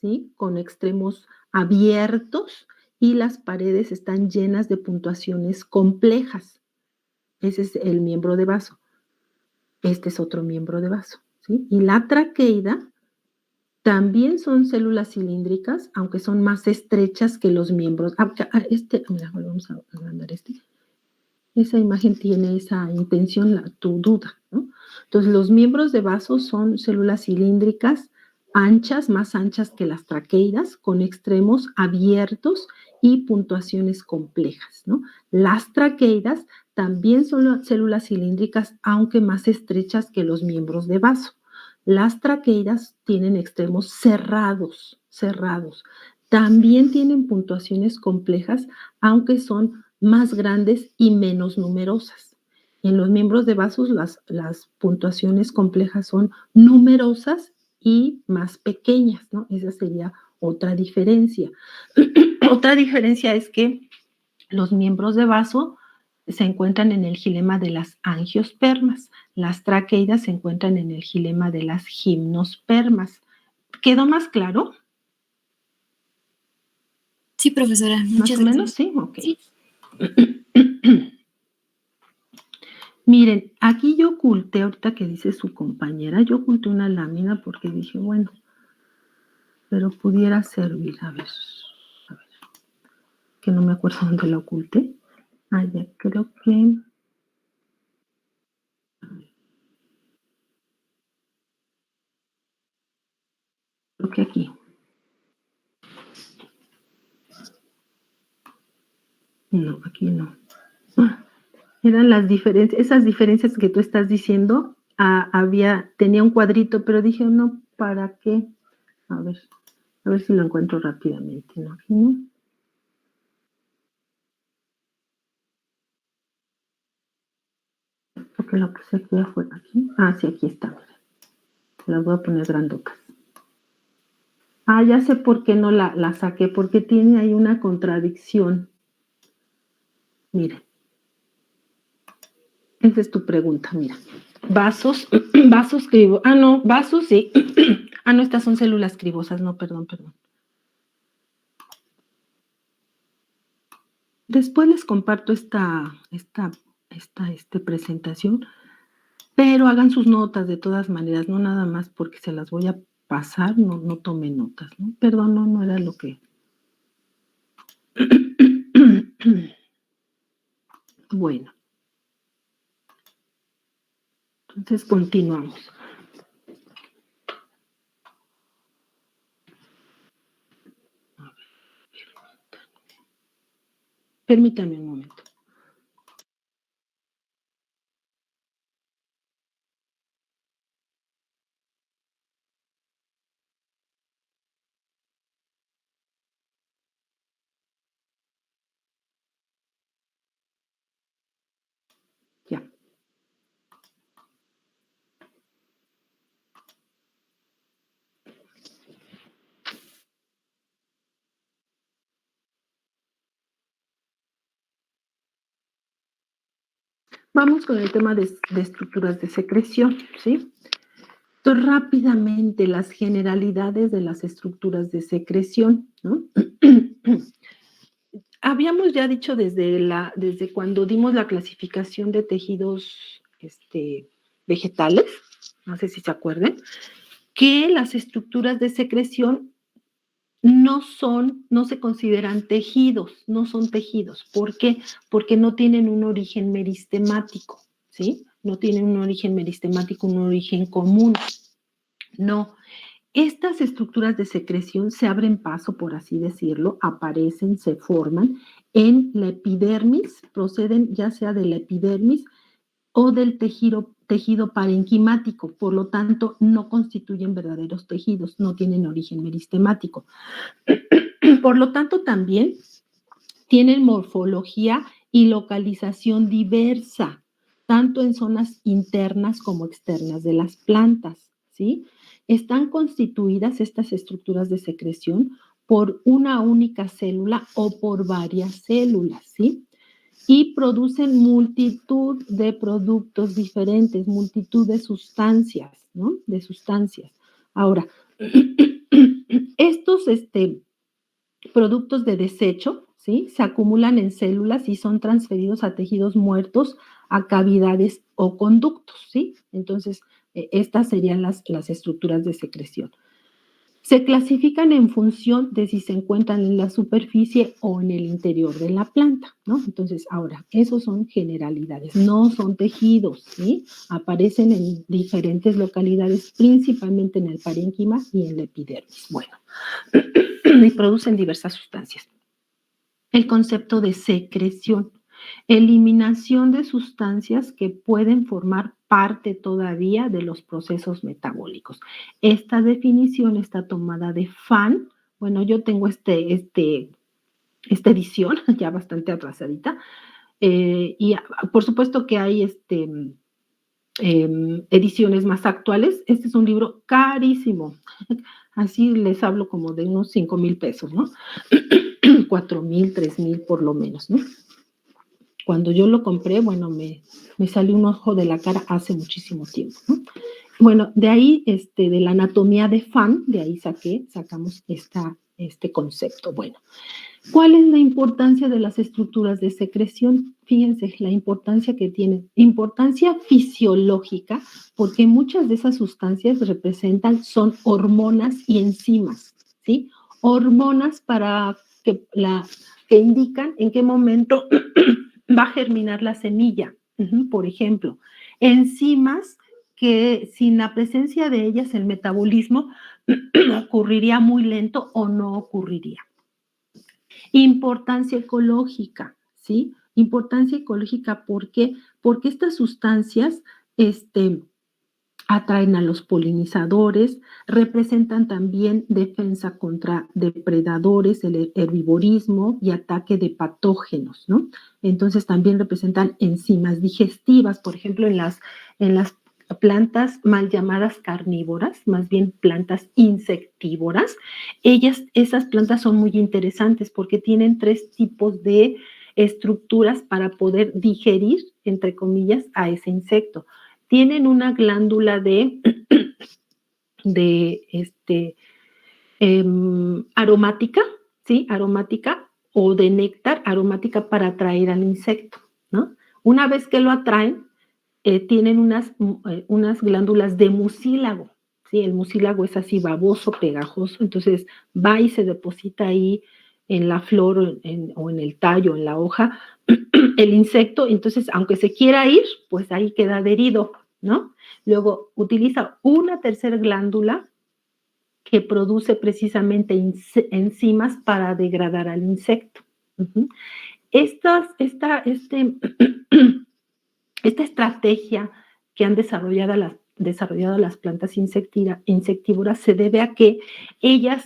¿sí? Con extremos abiertos y las paredes están llenas de puntuaciones complejas. Ese es el miembro de vaso. Este es otro miembro de vaso, ¿sí? Y la traqueida también son células cilíndricas, aunque son más estrechas que los miembros. Mira, vamos a agrandar Esa imagen tiene esa intención, tu duda, ¿no? Entonces, los miembros de vaso son células cilíndricas, anchas, más anchas que las traqueidas, con extremos abiertos y puntuaciones complejas, ¿no? Las traqueidas también son células cilíndricas, aunque más estrechas que los miembros de vaso. Las traqueidas tienen extremos cerrados. También tienen puntuaciones complejas, aunque son más grandes y menos numerosas. En los miembros de vasos las puntuaciones complejas son numerosas y más pequeñas, ¿no? Esa sería otra diferencia. Otra diferencia es que los miembros de vaso se encuentran en el xilema de las angiospermas. Las traqueidas se encuentran en el xilema de las gimnospermas. ¿Quedó más claro? Sí, profesora. Más o menos, sí, ok. Sí. Miren, aquí yo oculté, ahorita que dice su compañera, yo oculté una lámina porque dije, bueno, pero pudiera servir, a ver, que no me acuerdo dónde la oculté. Ah, ya, creo que aquí. No, aquí no. Eran las diferencias, esas diferencias que tú estás diciendo, tenía un cuadrito, pero dije, no, ¿para qué? A ver si lo encuentro rápidamente, ¿no? Aquí no. Porque lo puse aquí afuera, aquí. Ah, sí, aquí está, mira. Las voy a poner grandotas. Ah, ya sé por qué no la saqué, porque tiene ahí una contradicción. Miren. Esa es tu pregunta, mira. Vasos cribosas. Ah, no, vasos, sí. Ah, no, estas son células cribosas, no, perdón. Después les comparto esta presentación, pero hagan sus notas de todas maneras, no nada más porque se las voy a pasar, no tomen notas, ¿no? Perdón, no era lo que... Bueno, entonces continuamos. Permítanme un momento. Ya. Vamos con el tema de estructuras de secreción, ¿sí? Entonces, rápidamente, las generalidades de las estructuras de secreción, ¿no? Habíamos ya dicho desde cuando dimos la clasificación de tejidos vegetales, no sé si se acuerdan, que las estructuras de secreción no se consideran tejidos, no son tejidos. ¿Por qué? Porque no tienen un origen meristemático, ¿sí? No tienen un origen meristemático, un origen común. No. Estas estructuras de secreción se abren paso, por así decirlo, aparecen, se forman en la epidermis, proceden ya sea de la epidermis o del tejido parenquimático, por lo tanto, no constituyen verdaderos tejidos, no tienen origen meristemático. Por lo tanto, también tienen morfología y localización diversa, tanto en zonas internas como externas de las plantas, ¿sí? Están constituidas estas estructuras de secreción por una única célula o por varias células, ¿sí? Y producen multitud de productos diferentes, multitud de sustancias, ¿no? De sustancias. Ahora, estos productos de desecho, ¿sí? Se acumulan en células y son transferidos a tejidos muertos, a cavidades o conductos, ¿sí? Entonces, estas serían las estructuras de secreción. Se clasifican en función de si se encuentran en la superficie o en el interior de la planta, ¿no? Entonces, ahora, esos son generalidades, no son tejidos, ¿sí? Aparecen en diferentes localidades, principalmente en el parénquima y en la epidermis. Bueno, y producen diversas sustancias. El concepto de secreción, eliminación de sustancias que pueden formar parte todavía de los procesos metabólicos. Esta definición está tomada de Fan. Bueno, yo tengo este esta edición, ya bastante atrasadita, y por supuesto que hay ediciones más actuales. Este es un libro carísimo, así les hablo como de unos 5,000 pesos, ¿no? 4,000, 3,000 por lo menos, ¿no? Cuando yo lo compré, bueno, me salió un ojo de la cara hace muchísimo tiempo, ¿no? Bueno, de ahí, de la anatomía de Fan, de ahí sacamos este concepto. Bueno, ¿cuál es la importancia de las estructuras de secreción? Fíjense la importancia que tienen. Importancia fisiológica, porque muchas de esas sustancias son hormonas y enzimas, ¿sí? Hormonas que indican en qué momento va a germinar la semilla, por ejemplo. Enzimas que sin la presencia de ellas el metabolismo ocurriría muy lento o no ocurriría. Importancia ecológica, ¿sí? Importancia ecológica, ¿por qué? Porque estas sustancias atraen a los polinizadores, representan también defensa contra depredadores, el herbivorismo y ataque de patógenos, ¿no? Entonces también representan enzimas digestivas, por ejemplo, en las plantas mal llamadas carnívoras, más bien plantas insectívoras. Esas plantas son muy interesantes porque tienen 3 tipos de estructuras para poder digerir, entre comillas, a ese insecto. Tienen una glándula aromática, ¿sí? Aromática, o de néctar, aromática para atraer al insecto, ¿no? Una vez que lo atraen, tienen unas glándulas de mucílago, ¿sí? El mucílago es así baboso, pegajoso, entonces va y se deposita ahí en la flor o en el tallo, en la hoja, el insecto, entonces aunque se quiera ir, pues ahí queda adherido, ¿no? Luego utiliza una tercera glándula que produce precisamente enzimas para degradar al insecto. Esta estrategia que han desarrollado las plantas insectívoras se debe a que ellas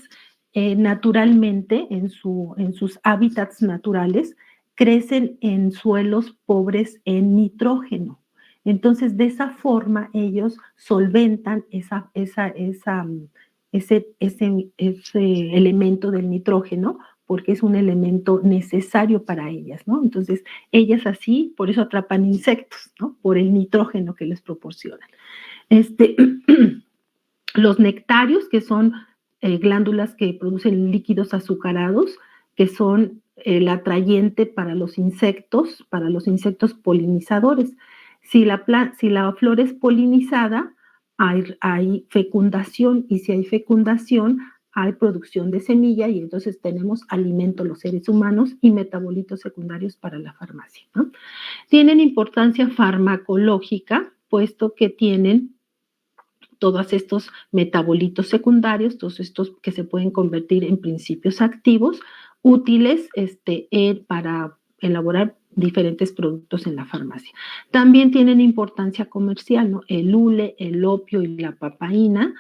naturalmente, en sus hábitats naturales, crecen en suelos pobres en nitrógeno. Entonces, de esa forma, ellos solventan ese elemento del nitrógeno, porque es un elemento necesario para ellas, ¿no? Entonces, ellas así, por eso atrapan insectos, ¿no? Por el nitrógeno que les proporcionan. Los nectarios, que son glándulas que producen líquidos azucarados, que son el atrayente para los insectos polinizadores. Si la flor es polinizada, hay fecundación, y si hay fecundación, hay producción de semilla, y entonces tenemos alimento los seres humanos y metabolitos secundarios para la farmacia, ¿no? Tienen importancia farmacológica, puesto que tienen todos estos metabolitos secundarios, todos estos que se pueden convertir en principios activos, útiles para elaborar diferentes productos en la farmacia. También tienen importancia comercial, ¿no? El hule, el opio y la papaína,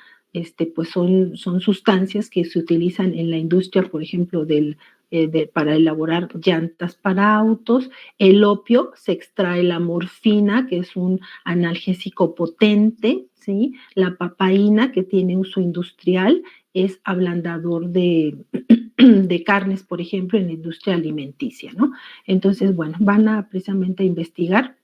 pues son sustancias que se utilizan en la industria, por ejemplo, para elaborar llantas para autos. El opio, se extrae la morfina, que es un analgésico potente, ¿sí? La papaína, que tiene uso industrial, es ablandador de carnes, por ejemplo, en la industria alimenticia, ¿no? Entonces, bueno, van a precisamente investigar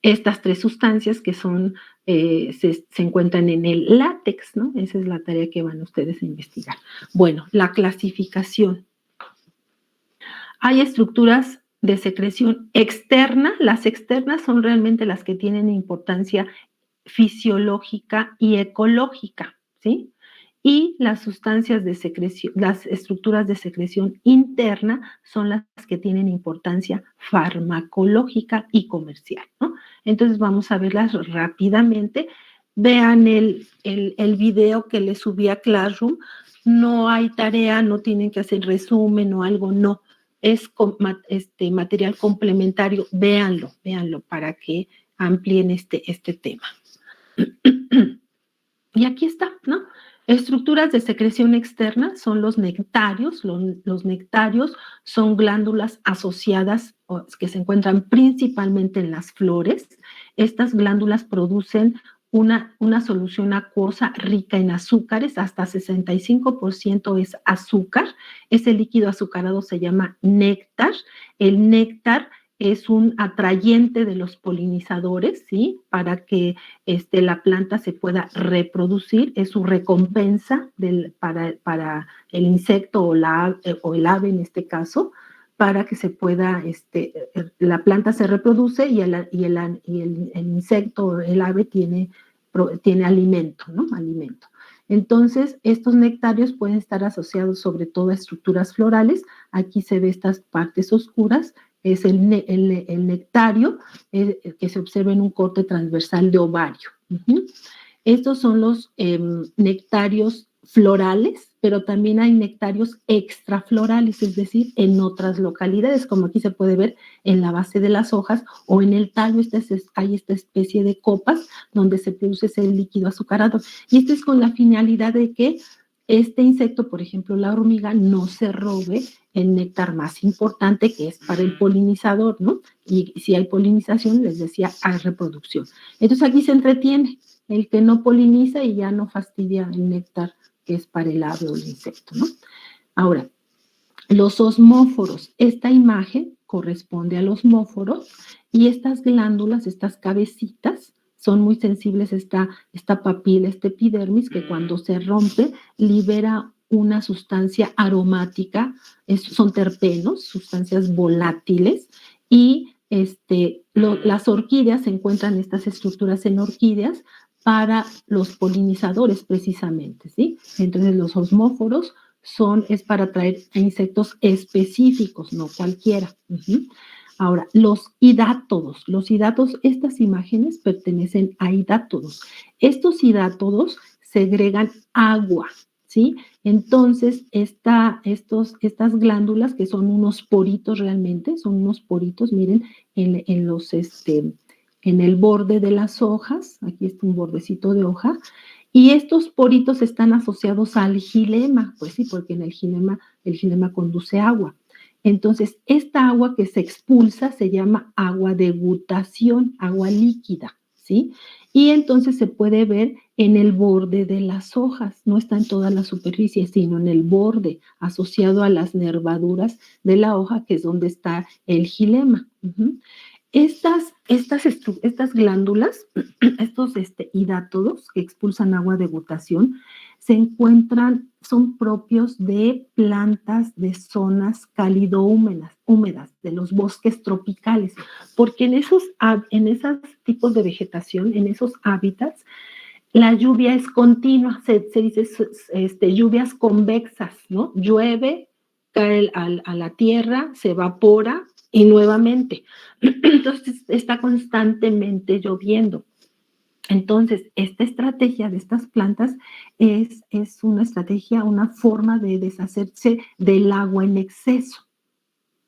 estas 3 sustancias que se encuentran en el látex, ¿no? Esa es la tarea que van ustedes a investigar. Bueno, la clasificación. Hay estructuras de secreción externa. Las externas son realmente las que tienen importancia fisiológica y ecológica, ¿sí? Y las sustancias de secreción, las estructuras de secreción interna son las que tienen importancia farmacológica y comercial, ¿no? Entonces vamos a verlas rápidamente. Vean el video que les subí a Classroom. No hay tarea, no tienen que hacer resumen o algo, no. Es material complementario. Véanlo para que amplíen este tema. Y aquí está, ¿no? Estructuras de secreción externa son los nectarios. Los nectarios son glándulas asociadas que se encuentran principalmente en las flores. Estas glándulas producen una solución acuosa rica en azúcares, hasta 65% es azúcar. Ese líquido azucarado se llama néctar. El néctar es un atrayente de los polinizadores, ¿sí? Para que la planta se pueda reproducir, es su recompensa para el insecto o el ave en este caso, para que se pueda, la planta se reproduce y el insecto, el ave tiene alimento, ¿no? Alimento. Entonces, estos nectarios pueden estar asociados sobre todo a estructuras florales. Aquí se ve estas partes oscuras, es el nectario que se observa en un corte transversal de ovario. Estos son los nectarios florales, pero también hay nectarios extraflorales, es decir, en otras localidades, como aquí se puede ver en la base de las hojas o en el tallo. Hay esta especie de copas donde se produce ese líquido azucarado. Y esto es con la finalidad de que este insecto, por ejemplo, la hormiga, no se robe el néctar más importante, que es para el polinizador, ¿no? Y si hay polinización, les decía, hay reproducción. Entonces aquí se entretiene el que no poliniza y ya no fastidia el néctar que es para el ave o el insecto, ¿no? Ahora, los osmóforos. Esta imagen corresponde al osmóforo y estas glándulas, estas cabecitas, son muy sensibles. Esta papila, este epidermis, que cuando se rompe libera una sustancia aromática, son terpenos, sustancias volátiles, y las orquídeas, se encuentran estas estructuras en orquídeas para los polinizadores precisamente, ¿sí? Entonces los osmóforos es para atraer a insectos específicos, no cualquiera. Ahora, los hidátodos. Estas imágenes pertenecen a hidátodos. Estos hidátodos segregan agua, ¿sí? Entonces, estas glándulas, que son unos poritos realmente, son unos poritos, miren, en el borde de las hojas, aquí está un bordecito de hoja, y estos poritos están asociados al xilema, pues sí, porque en el xilema conduce agua. Entonces, esta agua que se expulsa se llama agua de gutación, agua líquida, ¿sí? Y entonces se puede ver en el borde de las hojas, no está en toda la superficie, sino en el borde, asociado a las nervaduras de la hoja, que es donde está el xilema. Estas glándulas, estos hidátodos que expulsan agua de gutación, son propios de plantas de zonas cálido-húmedas, de los bosques tropicales, porque en esos tipos de vegetación, en esos hábitats, la lluvia es continua, se dice lluvias convexas, ¿no? Llueve, cae a la tierra, se evapora y nuevamente. Entonces está constantemente lloviendo. Entonces, esta estrategia de estas plantas es una estrategia, una forma de deshacerse del agua en exceso,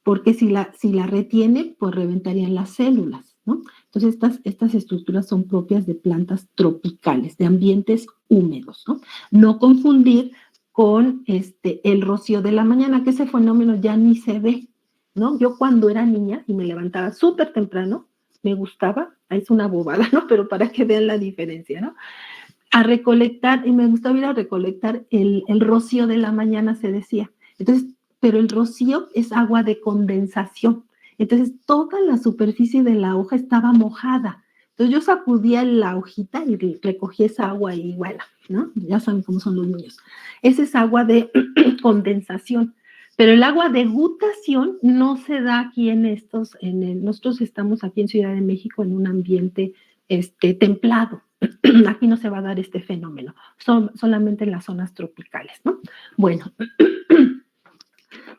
porque si la retiene, pues reventarían las células, ¿no? Entonces, estas estructuras son propias de plantas tropicales, de ambientes húmedos, ¿no? No confundir con el rocío de la mañana, que ese fenómeno ya ni se ve, ¿no? Yo cuando era niña y me levantaba súper temprano, me gustaba, es una bobada, ¿no? Pero para que vean la diferencia, ¿no? Y me gustaba ir a recolectar el rocío de la mañana, se decía. Entonces, pero el rocío es agua de condensación. Entonces, toda la superficie de la hoja estaba mojada. Entonces, yo sacudía la hojita y recogía esa agua y bueno, ¿no? Ya saben cómo son los niños. Esa es agua de condensación. Pero el agua de gutación no se da aquí nosotros estamos aquí en Ciudad de México en un ambiente templado. Aquí no se va a dar este fenómeno, solamente en las zonas tropicales, ¿no? Bueno,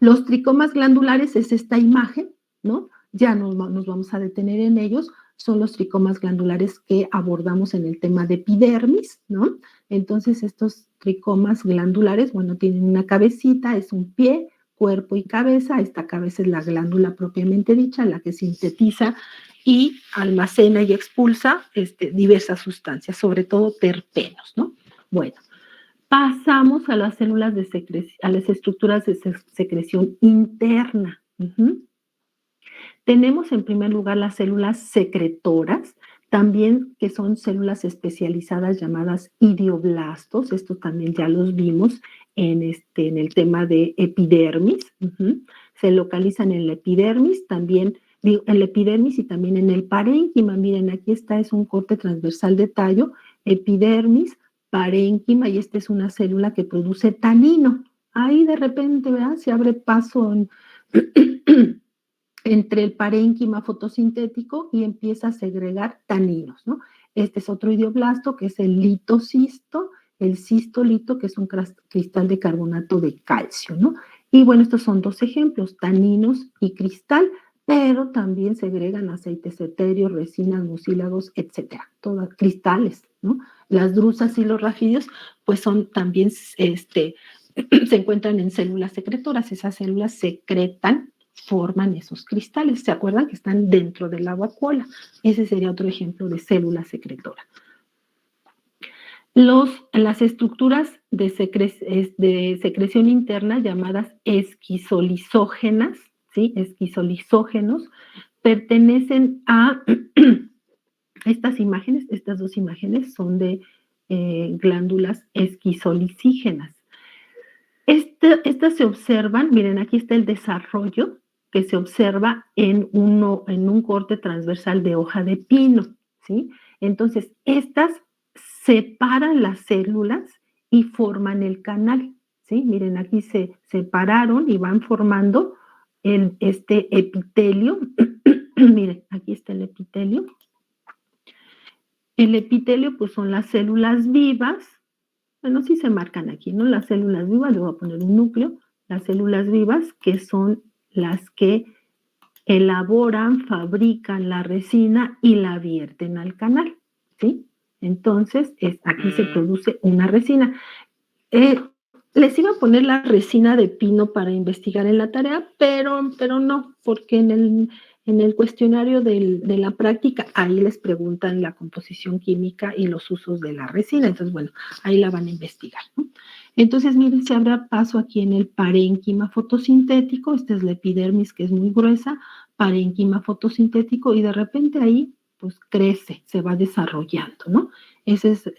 los tricomas glandulares es esta imagen, ¿no? Ya nos vamos a detener en ellos. Son los tricomas glandulares que abordamos en el tema de epidermis, ¿no? Entonces, estos tricomas glandulares, bueno, tienen una cabecita, es un pie, cuerpo y cabeza. Esta cabeza es la glándula propiamente dicha, la que sintetiza y almacena y expulsa diversas sustancias, sobre todo terpenos, ¿no? Bueno, Pasamos a las células de secreción, a las estructuras de secreción interna. Tenemos en primer lugar las células secretoras, también que son células especializadas llamadas idioblastos. Esto también ya los vimos en el tema de epidermis. Se localizan en la epidermis, también en la epidermis y también en el parénquima. Miren, aquí está, es un corte transversal de tallo, epidermis, parénquima, y esta es una célula que produce tanino. Ahí de repente, ¿verdad? Se abre paso entre el parénquima fotosintético y empieza a segregar taninos, ¿no? Este es otro idioblasto que es el litocisto, el cistolito, que es un cristal de carbonato de calcio, ¿no? Y bueno, estos son dos ejemplos, taninos y cristal, pero también segregan aceites etéreos, resinas, mucílagos, etcétera, todas cristales, ¿no? Las drusas y los rafidios, pues son también, se encuentran en células secretoras, esas células secretan, forman esos cristales, ¿se acuerdan? Que están dentro de la vacuola. Ese sería otro ejemplo de célula secretora. Las estructuras de secreción interna llamadas esquizolisógenas, ¿sí? Esquizolisógenos, pertenecen a estas imágenes, estas dos imágenes son de glándulas esquizolisígenas. Estas se observan, miren, aquí está el desarrollo que se observa en un corte transversal de hoja de pino, ¿sí? Entonces, estas separan las células y forman el canal, ¿sí? Miren, aquí se separaron y van formando este epitelio. Miren, aquí está el epitelio. El epitelio, pues, son las células vivas. Bueno, sí se marcan aquí, ¿no? Las células vivas, le voy a poner un núcleo, las células vivas que son las que elaboran, fabrican la resina y la vierten al canal, ¿sí? Entonces, aquí se produce una resina. Les iba a poner la resina de pino para investigar en la tarea, pero no, porque en el cuestionario de la práctica, ahí les preguntan la composición química y los usos de la resina. Entonces, bueno, ahí la van a investigar, ¿no? Entonces, miren, se abre paso aquí en el parénquima fotosintético. Esta es la epidermis, que es muy gruesa, parénquima fotosintético, y de repente ahí, pues, crece, se va desarrollando, ¿no? Ese es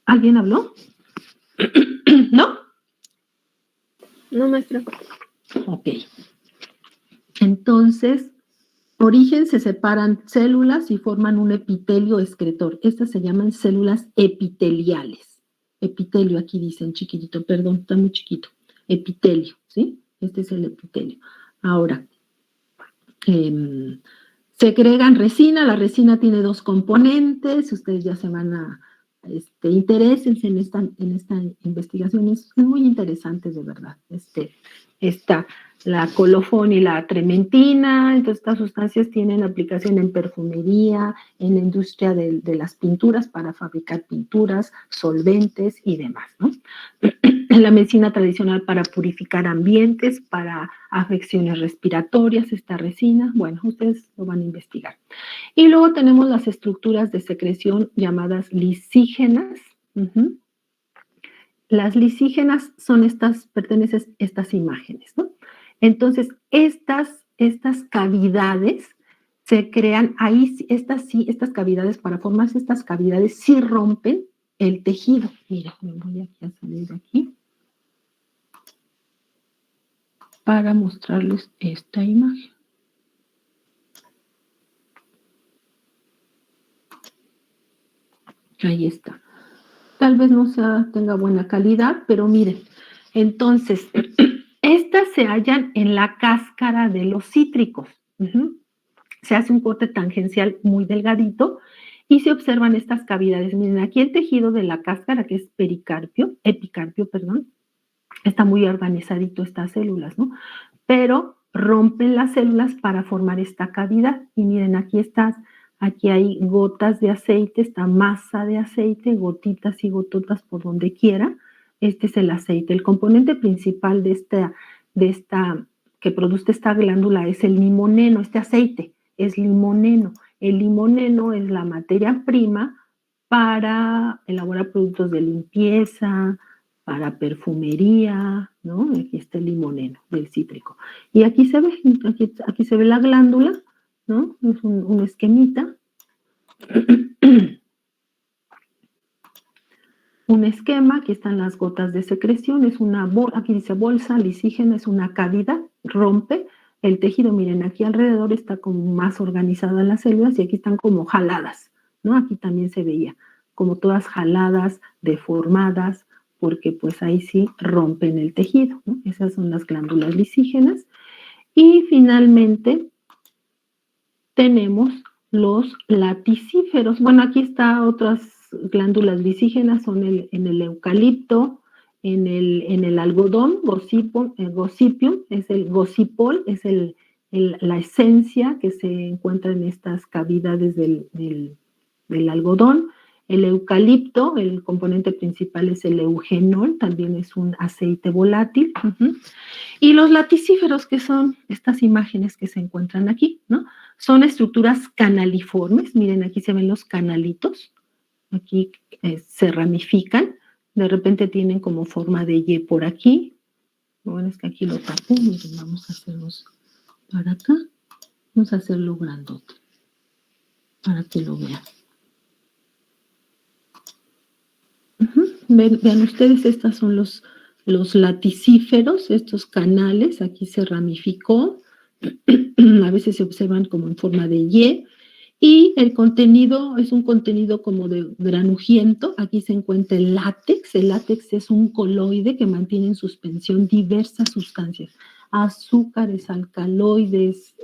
¿Alguien habló? ¿No? No, maestra. Ok. Entonces, origen, se separan células y forman un epitelio excretor. Estas se llaman células epiteliales. Epitelio, aquí dicen chiquitito, perdón, está muy chiquito. Epitelio, ¿sí? Este es el epitelio. Ahora, segregan resina. La resina tiene dos componentes. Ustedes ya se van a interésense en esta investigación. Es muy interesante, de verdad. Está la colofón y la trementina. Entonces, estas sustancias tienen aplicación en perfumería, en la industria de las pinturas, para fabricar pinturas, solventes y demás, ¿no? En la medicina tradicional, para purificar ambientes, para afecciones respiratorias, esta resina. Bueno, ustedes lo van a investigar. Y luego tenemos las estructuras de secreción llamadas lisígenas. Las lisígenas son pertenecen a estas imágenes, ¿no? Entonces, estas cavidades se crean ahí, estas cavidades, para formarse estas cavidades, sí rompen el tejido. Mira, me voy aquí a salir de aquí para mostrarles esta imagen. Ahí está. Tal vez no tenga buena calidad, pero miren, entonces, estas se hallan en la cáscara de los cítricos. Se hace un corte tangencial muy delgadito y se observan estas cavidades. Miren, aquí el tejido de la cáscara, que es epicarpio, está muy organizadito, estas células, ¿no? Pero rompen las células para formar esta cavidad. Y miren, aquí hay gotas de aceite, esta masa de aceite, gotitas y gototas por donde quiera. Este es el aceite. El componente principal de esta que produce esta glándula es el limoneno. Este aceite es limoneno. El limoneno es la materia prima para elaborar productos de limpieza, para perfumería, ¿no? Aquí está el limoneno del cítrico. Y aquí se ve, aquí se ve la glándula, ¿no? Es un esquemita. Un esquema, aquí están las gotas de secreción, es una aquí dice bolsa lisígena, es una cavidad, rompe el tejido, miren, aquí alrededor está como más organizada las células y aquí están como jaladas, ¿no? Aquí también se veía como todas jaladas, deformadas, porque pues ahí sí rompen el tejido, ¿no? Esas son las glándulas lisígenas. Y finalmente tenemos los laticíferos. Bueno, aquí está otras glándulas lisígenas, son en el eucalipto, en el algodón, gocipium, es el gocipol, es la esencia que se encuentra en estas cavidades del algodón. El eucalipto, el componente principal es el eugenol, también es un aceite volátil. Y los laticíferos, que son estas imágenes que se encuentran aquí, ¿no? Son estructuras canaliformes, miren, aquí se ven los canalitos, aquí se ramifican, de repente tienen como forma de Y por aquí. Bueno, es que aquí lo tapé, miren, vamos a hacerlos para acá, vamos a hacerlo grandote, para que lo vean. Vean ustedes, estos son los laticíferos, estos canales, aquí se ramificó, a veces se observan como en forma de Y el contenido es un contenido como de granujiento, aquí se encuentra el látex es un coloide que mantiene en suspensión diversas sustancias, azúcares, alcaloides,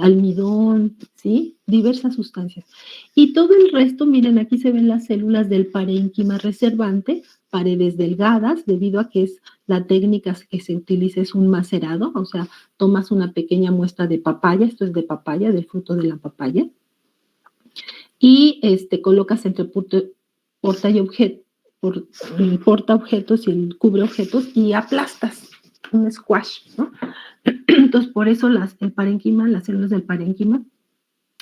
almidón, ¿sí? Diversas sustancias. Y todo el resto, miren, aquí se ven las células del parénquima reservante, paredes delgadas, debido a que es la técnica que se utiliza es un macerado, o sea, tomas una pequeña muestra de papaya, esto es de papaya, del fruto de la papaya, y colocas entre portaobjetos y el cubreobjetos y aplastas un squash, ¿no? Entonces, por eso el parénquima, las células del parénquima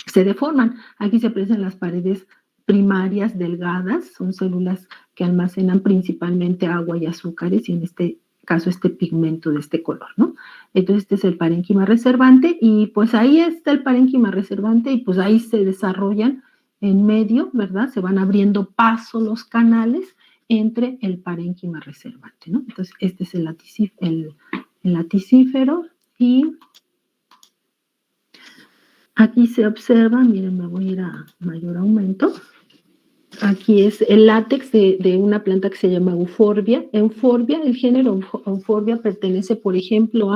se deforman. Aquí se aprecian las paredes primarias delgadas, son células que almacenan principalmente agua y azúcares, y en este caso este pigmento de este color, ¿no? Entonces este es el parénquima reservante, y pues ahí está el parénquima reservante, y pues ahí se desarrollan en medio, ¿verdad? Se van abriendo paso los canales entre el parénquima reservante, ¿no? Entonces este es el laticífero, y aquí se observa, miren, me voy a ir a mayor aumento. Aquí es el látex de una planta que se llama Euphorbia. El género Euphorbia pertenece, por ejemplo,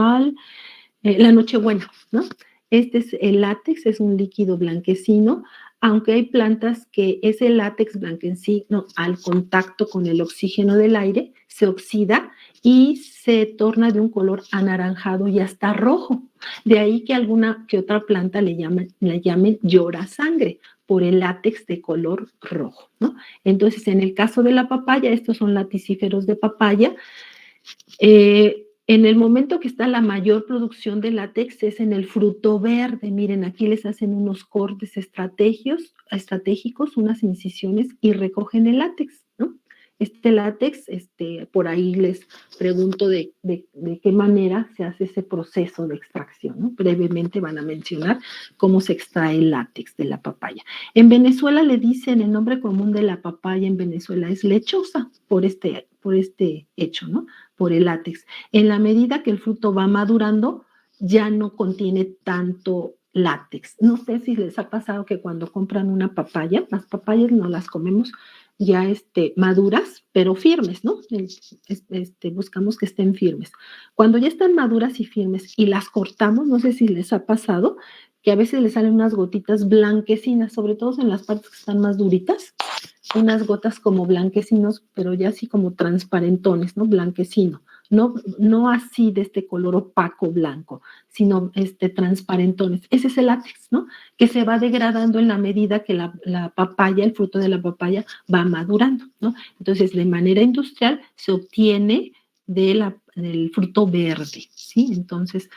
la Nochebuena, ¿no? Este es el látex, es un líquido blanquecino, aunque hay plantas que ese látex blanquecino al contacto con el oxígeno del aire se oxida y se torna de un color anaranjado y hasta rojo. De ahí que alguna que otra planta le llamen llora sangre por el látex de color rojo, ¿no? Entonces, en el caso de la papaya, estos son laticíferos de papaya. En el momento que está la mayor producción de látex es en el fruto verde. Miren, aquí les hacen unos cortes estratégicos, unas incisiones, y recogen el látex, ¿no? Este látex, por ahí les pregunto de qué manera se hace ese proceso de extracción, ¿no? Brevemente van a mencionar cómo se extrae el látex de la papaya. En Venezuela le dicen, el nombre común de la papaya en Venezuela es lechosa, por este hecho, ¿no? Por el látex. En la medida que el fruto va madurando, ya no contiene tanto látex. No sé si les ha pasado que cuando compran una papaya, las papayas no las comemos ya maduras, pero firmes, ¿no? Buscamos que estén firmes. Cuando ya están maduras y firmes y las cortamos, no sé si les ha pasado que a veces les salen unas gotitas blanquecinas, sobre todo en las partes que están más duritas, unas gotas como blanquecinos, pero ya así como transparentones, ¿no? Blanquecino. No así de este color opaco blanco, sino transparentones. Ese es el látex, ¿no? Que se va degradando en la medida que la papaya, el fruto de la papaya, va madurando, ¿no? Entonces, de manera industrial se obtiene del fruto verde, ¿sí? Entonces,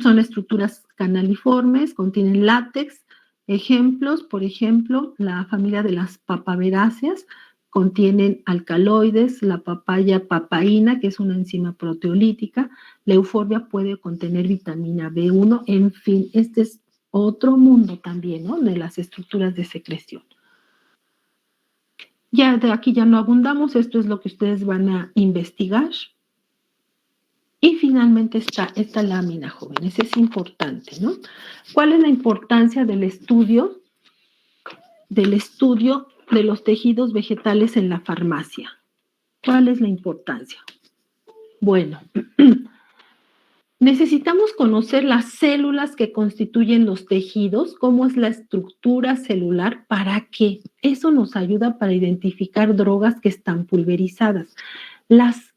son estructuras canaliformes, contienen látex, Ejemplos, por ejemplo, la familia de las papaveráceas contienen alcaloides, la papaya papaína, que es una enzima proteolítica, la euforbia puede contener vitamina B1, en fin, este es otro mundo también, ¿no? De las estructuras de secreción. Ya de aquí ya no abundamos, esto es lo que ustedes van a investigar. Y finalmente está esta lámina, jóvenes, es importante, ¿no? ¿Cuál es la importancia del estudio de los tejidos vegetales en la farmacia? ¿Cuál es la importancia? Bueno, necesitamos conocer las células que constituyen los tejidos, cómo es la estructura celular, ¿para qué? Eso nos ayuda para identificar drogas que están pulverizadas. Las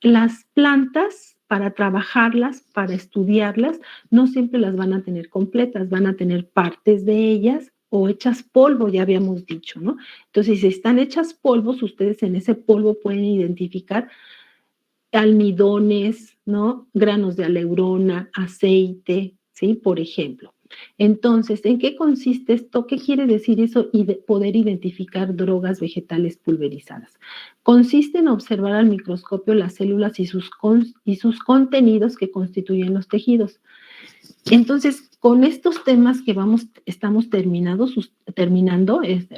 plantas, para trabajarlas, para estudiarlas, no siempre las van a tener completas, van a tener partes de ellas o hechas polvo, ya habíamos dicho, ¿no? Entonces, si están hechas polvos, ustedes en ese polvo pueden identificar almidones, ¿no? Granos de aleurona, aceite, ¿sí? Por ejemplo. Entonces, ¿en qué consiste esto? ¿Qué quiere decir eso? Y de poder identificar drogas vegetales pulverizadas. Consiste en observar al microscopio las células y sus contenidos que constituyen los tejidos. Entonces, con estos temas que estamos terminando,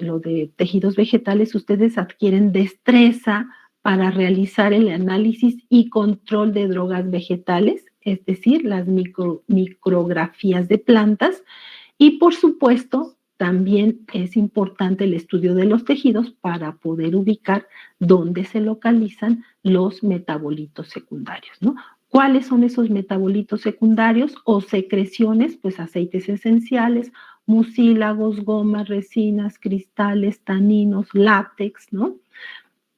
lo de tejidos vegetales, ustedes adquieren destreza para realizar el análisis y control de drogas vegetales, es decir, las micrografías de plantas, y por supuesto, también es importante el estudio de los tejidos para poder ubicar dónde se localizan los metabolitos secundarios, ¿no? ¿Cuáles son esos metabolitos secundarios o secreciones? Pues aceites esenciales, mucílagos, gomas, resinas, cristales, taninos, látex, ¿no?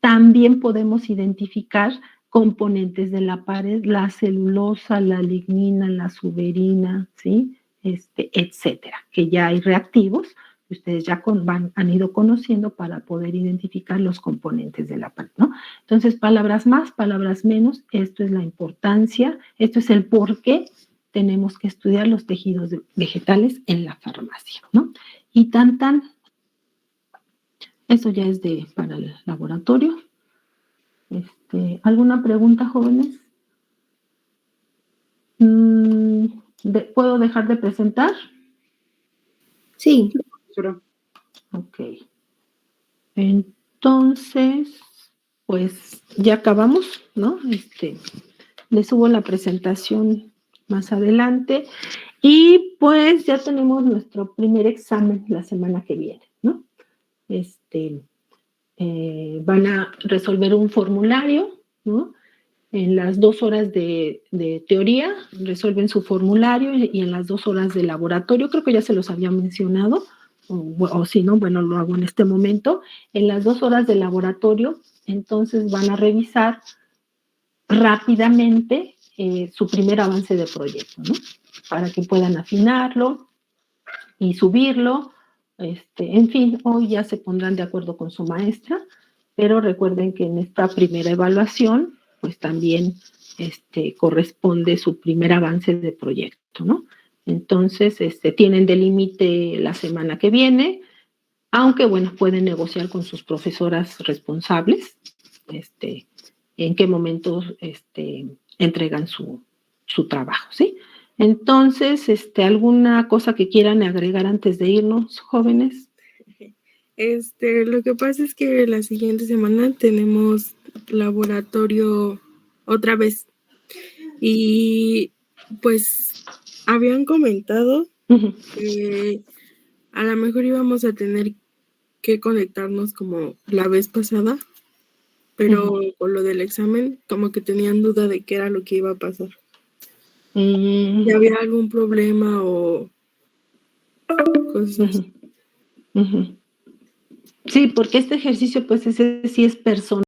También podemos identificar componentes de la pared, la celulosa, la lignina, la suberina, ¿sí? Etcétera, que ya hay reactivos que ustedes ya han ido conociendo para poder identificar los componentes de la pared, ¿no? Entonces, palabras más, palabras menos, esto es la importancia, esto es el por qué tenemos que estudiar los tejidos vegetales en la farmacia, ¿no? Y eso ya es para el laboratorio. ¿Alguna pregunta, jóvenes? ¿Puedo dejar de presentar? Sí. Ok. Entonces, pues ya acabamos, ¿no? Les subo la presentación más adelante y pues ya tenemos nuestro primer examen la semana que viene, ¿no? Van a resolver un formulario, ¿no? En las 2 horas de teoría resuelven su formulario y en las 2 horas de laboratorio, creo que ya se los había mencionado, o si no, bueno, lo hago en este momento. En las 2 horas de laboratorio, entonces van a revisar rápidamente su primer avance de proyecto, ¿no? Para que puedan afinarlo y subirlo. En fin, hoy ya se pondrán de acuerdo con su maestra, pero recuerden que en esta primera evaluación, pues también corresponde su primer avance de proyecto, ¿no? Entonces, tienen de límite la semana que viene, aunque, bueno, pueden negociar con sus profesoras responsables, en qué momento entregan su trabajo, ¿sí? Entonces, ¿alguna cosa que quieran agregar antes de irnos, jóvenes? Lo que pasa es que la siguiente semana tenemos laboratorio otra vez y pues habían comentado que a lo mejor íbamos a tener que conectarnos como la vez pasada, pero con lo del examen como que tenían duda de qué era lo que iba a pasar. Si había algún problema o cosas así. Sí, porque este ejercicio, pues ese sí es personal.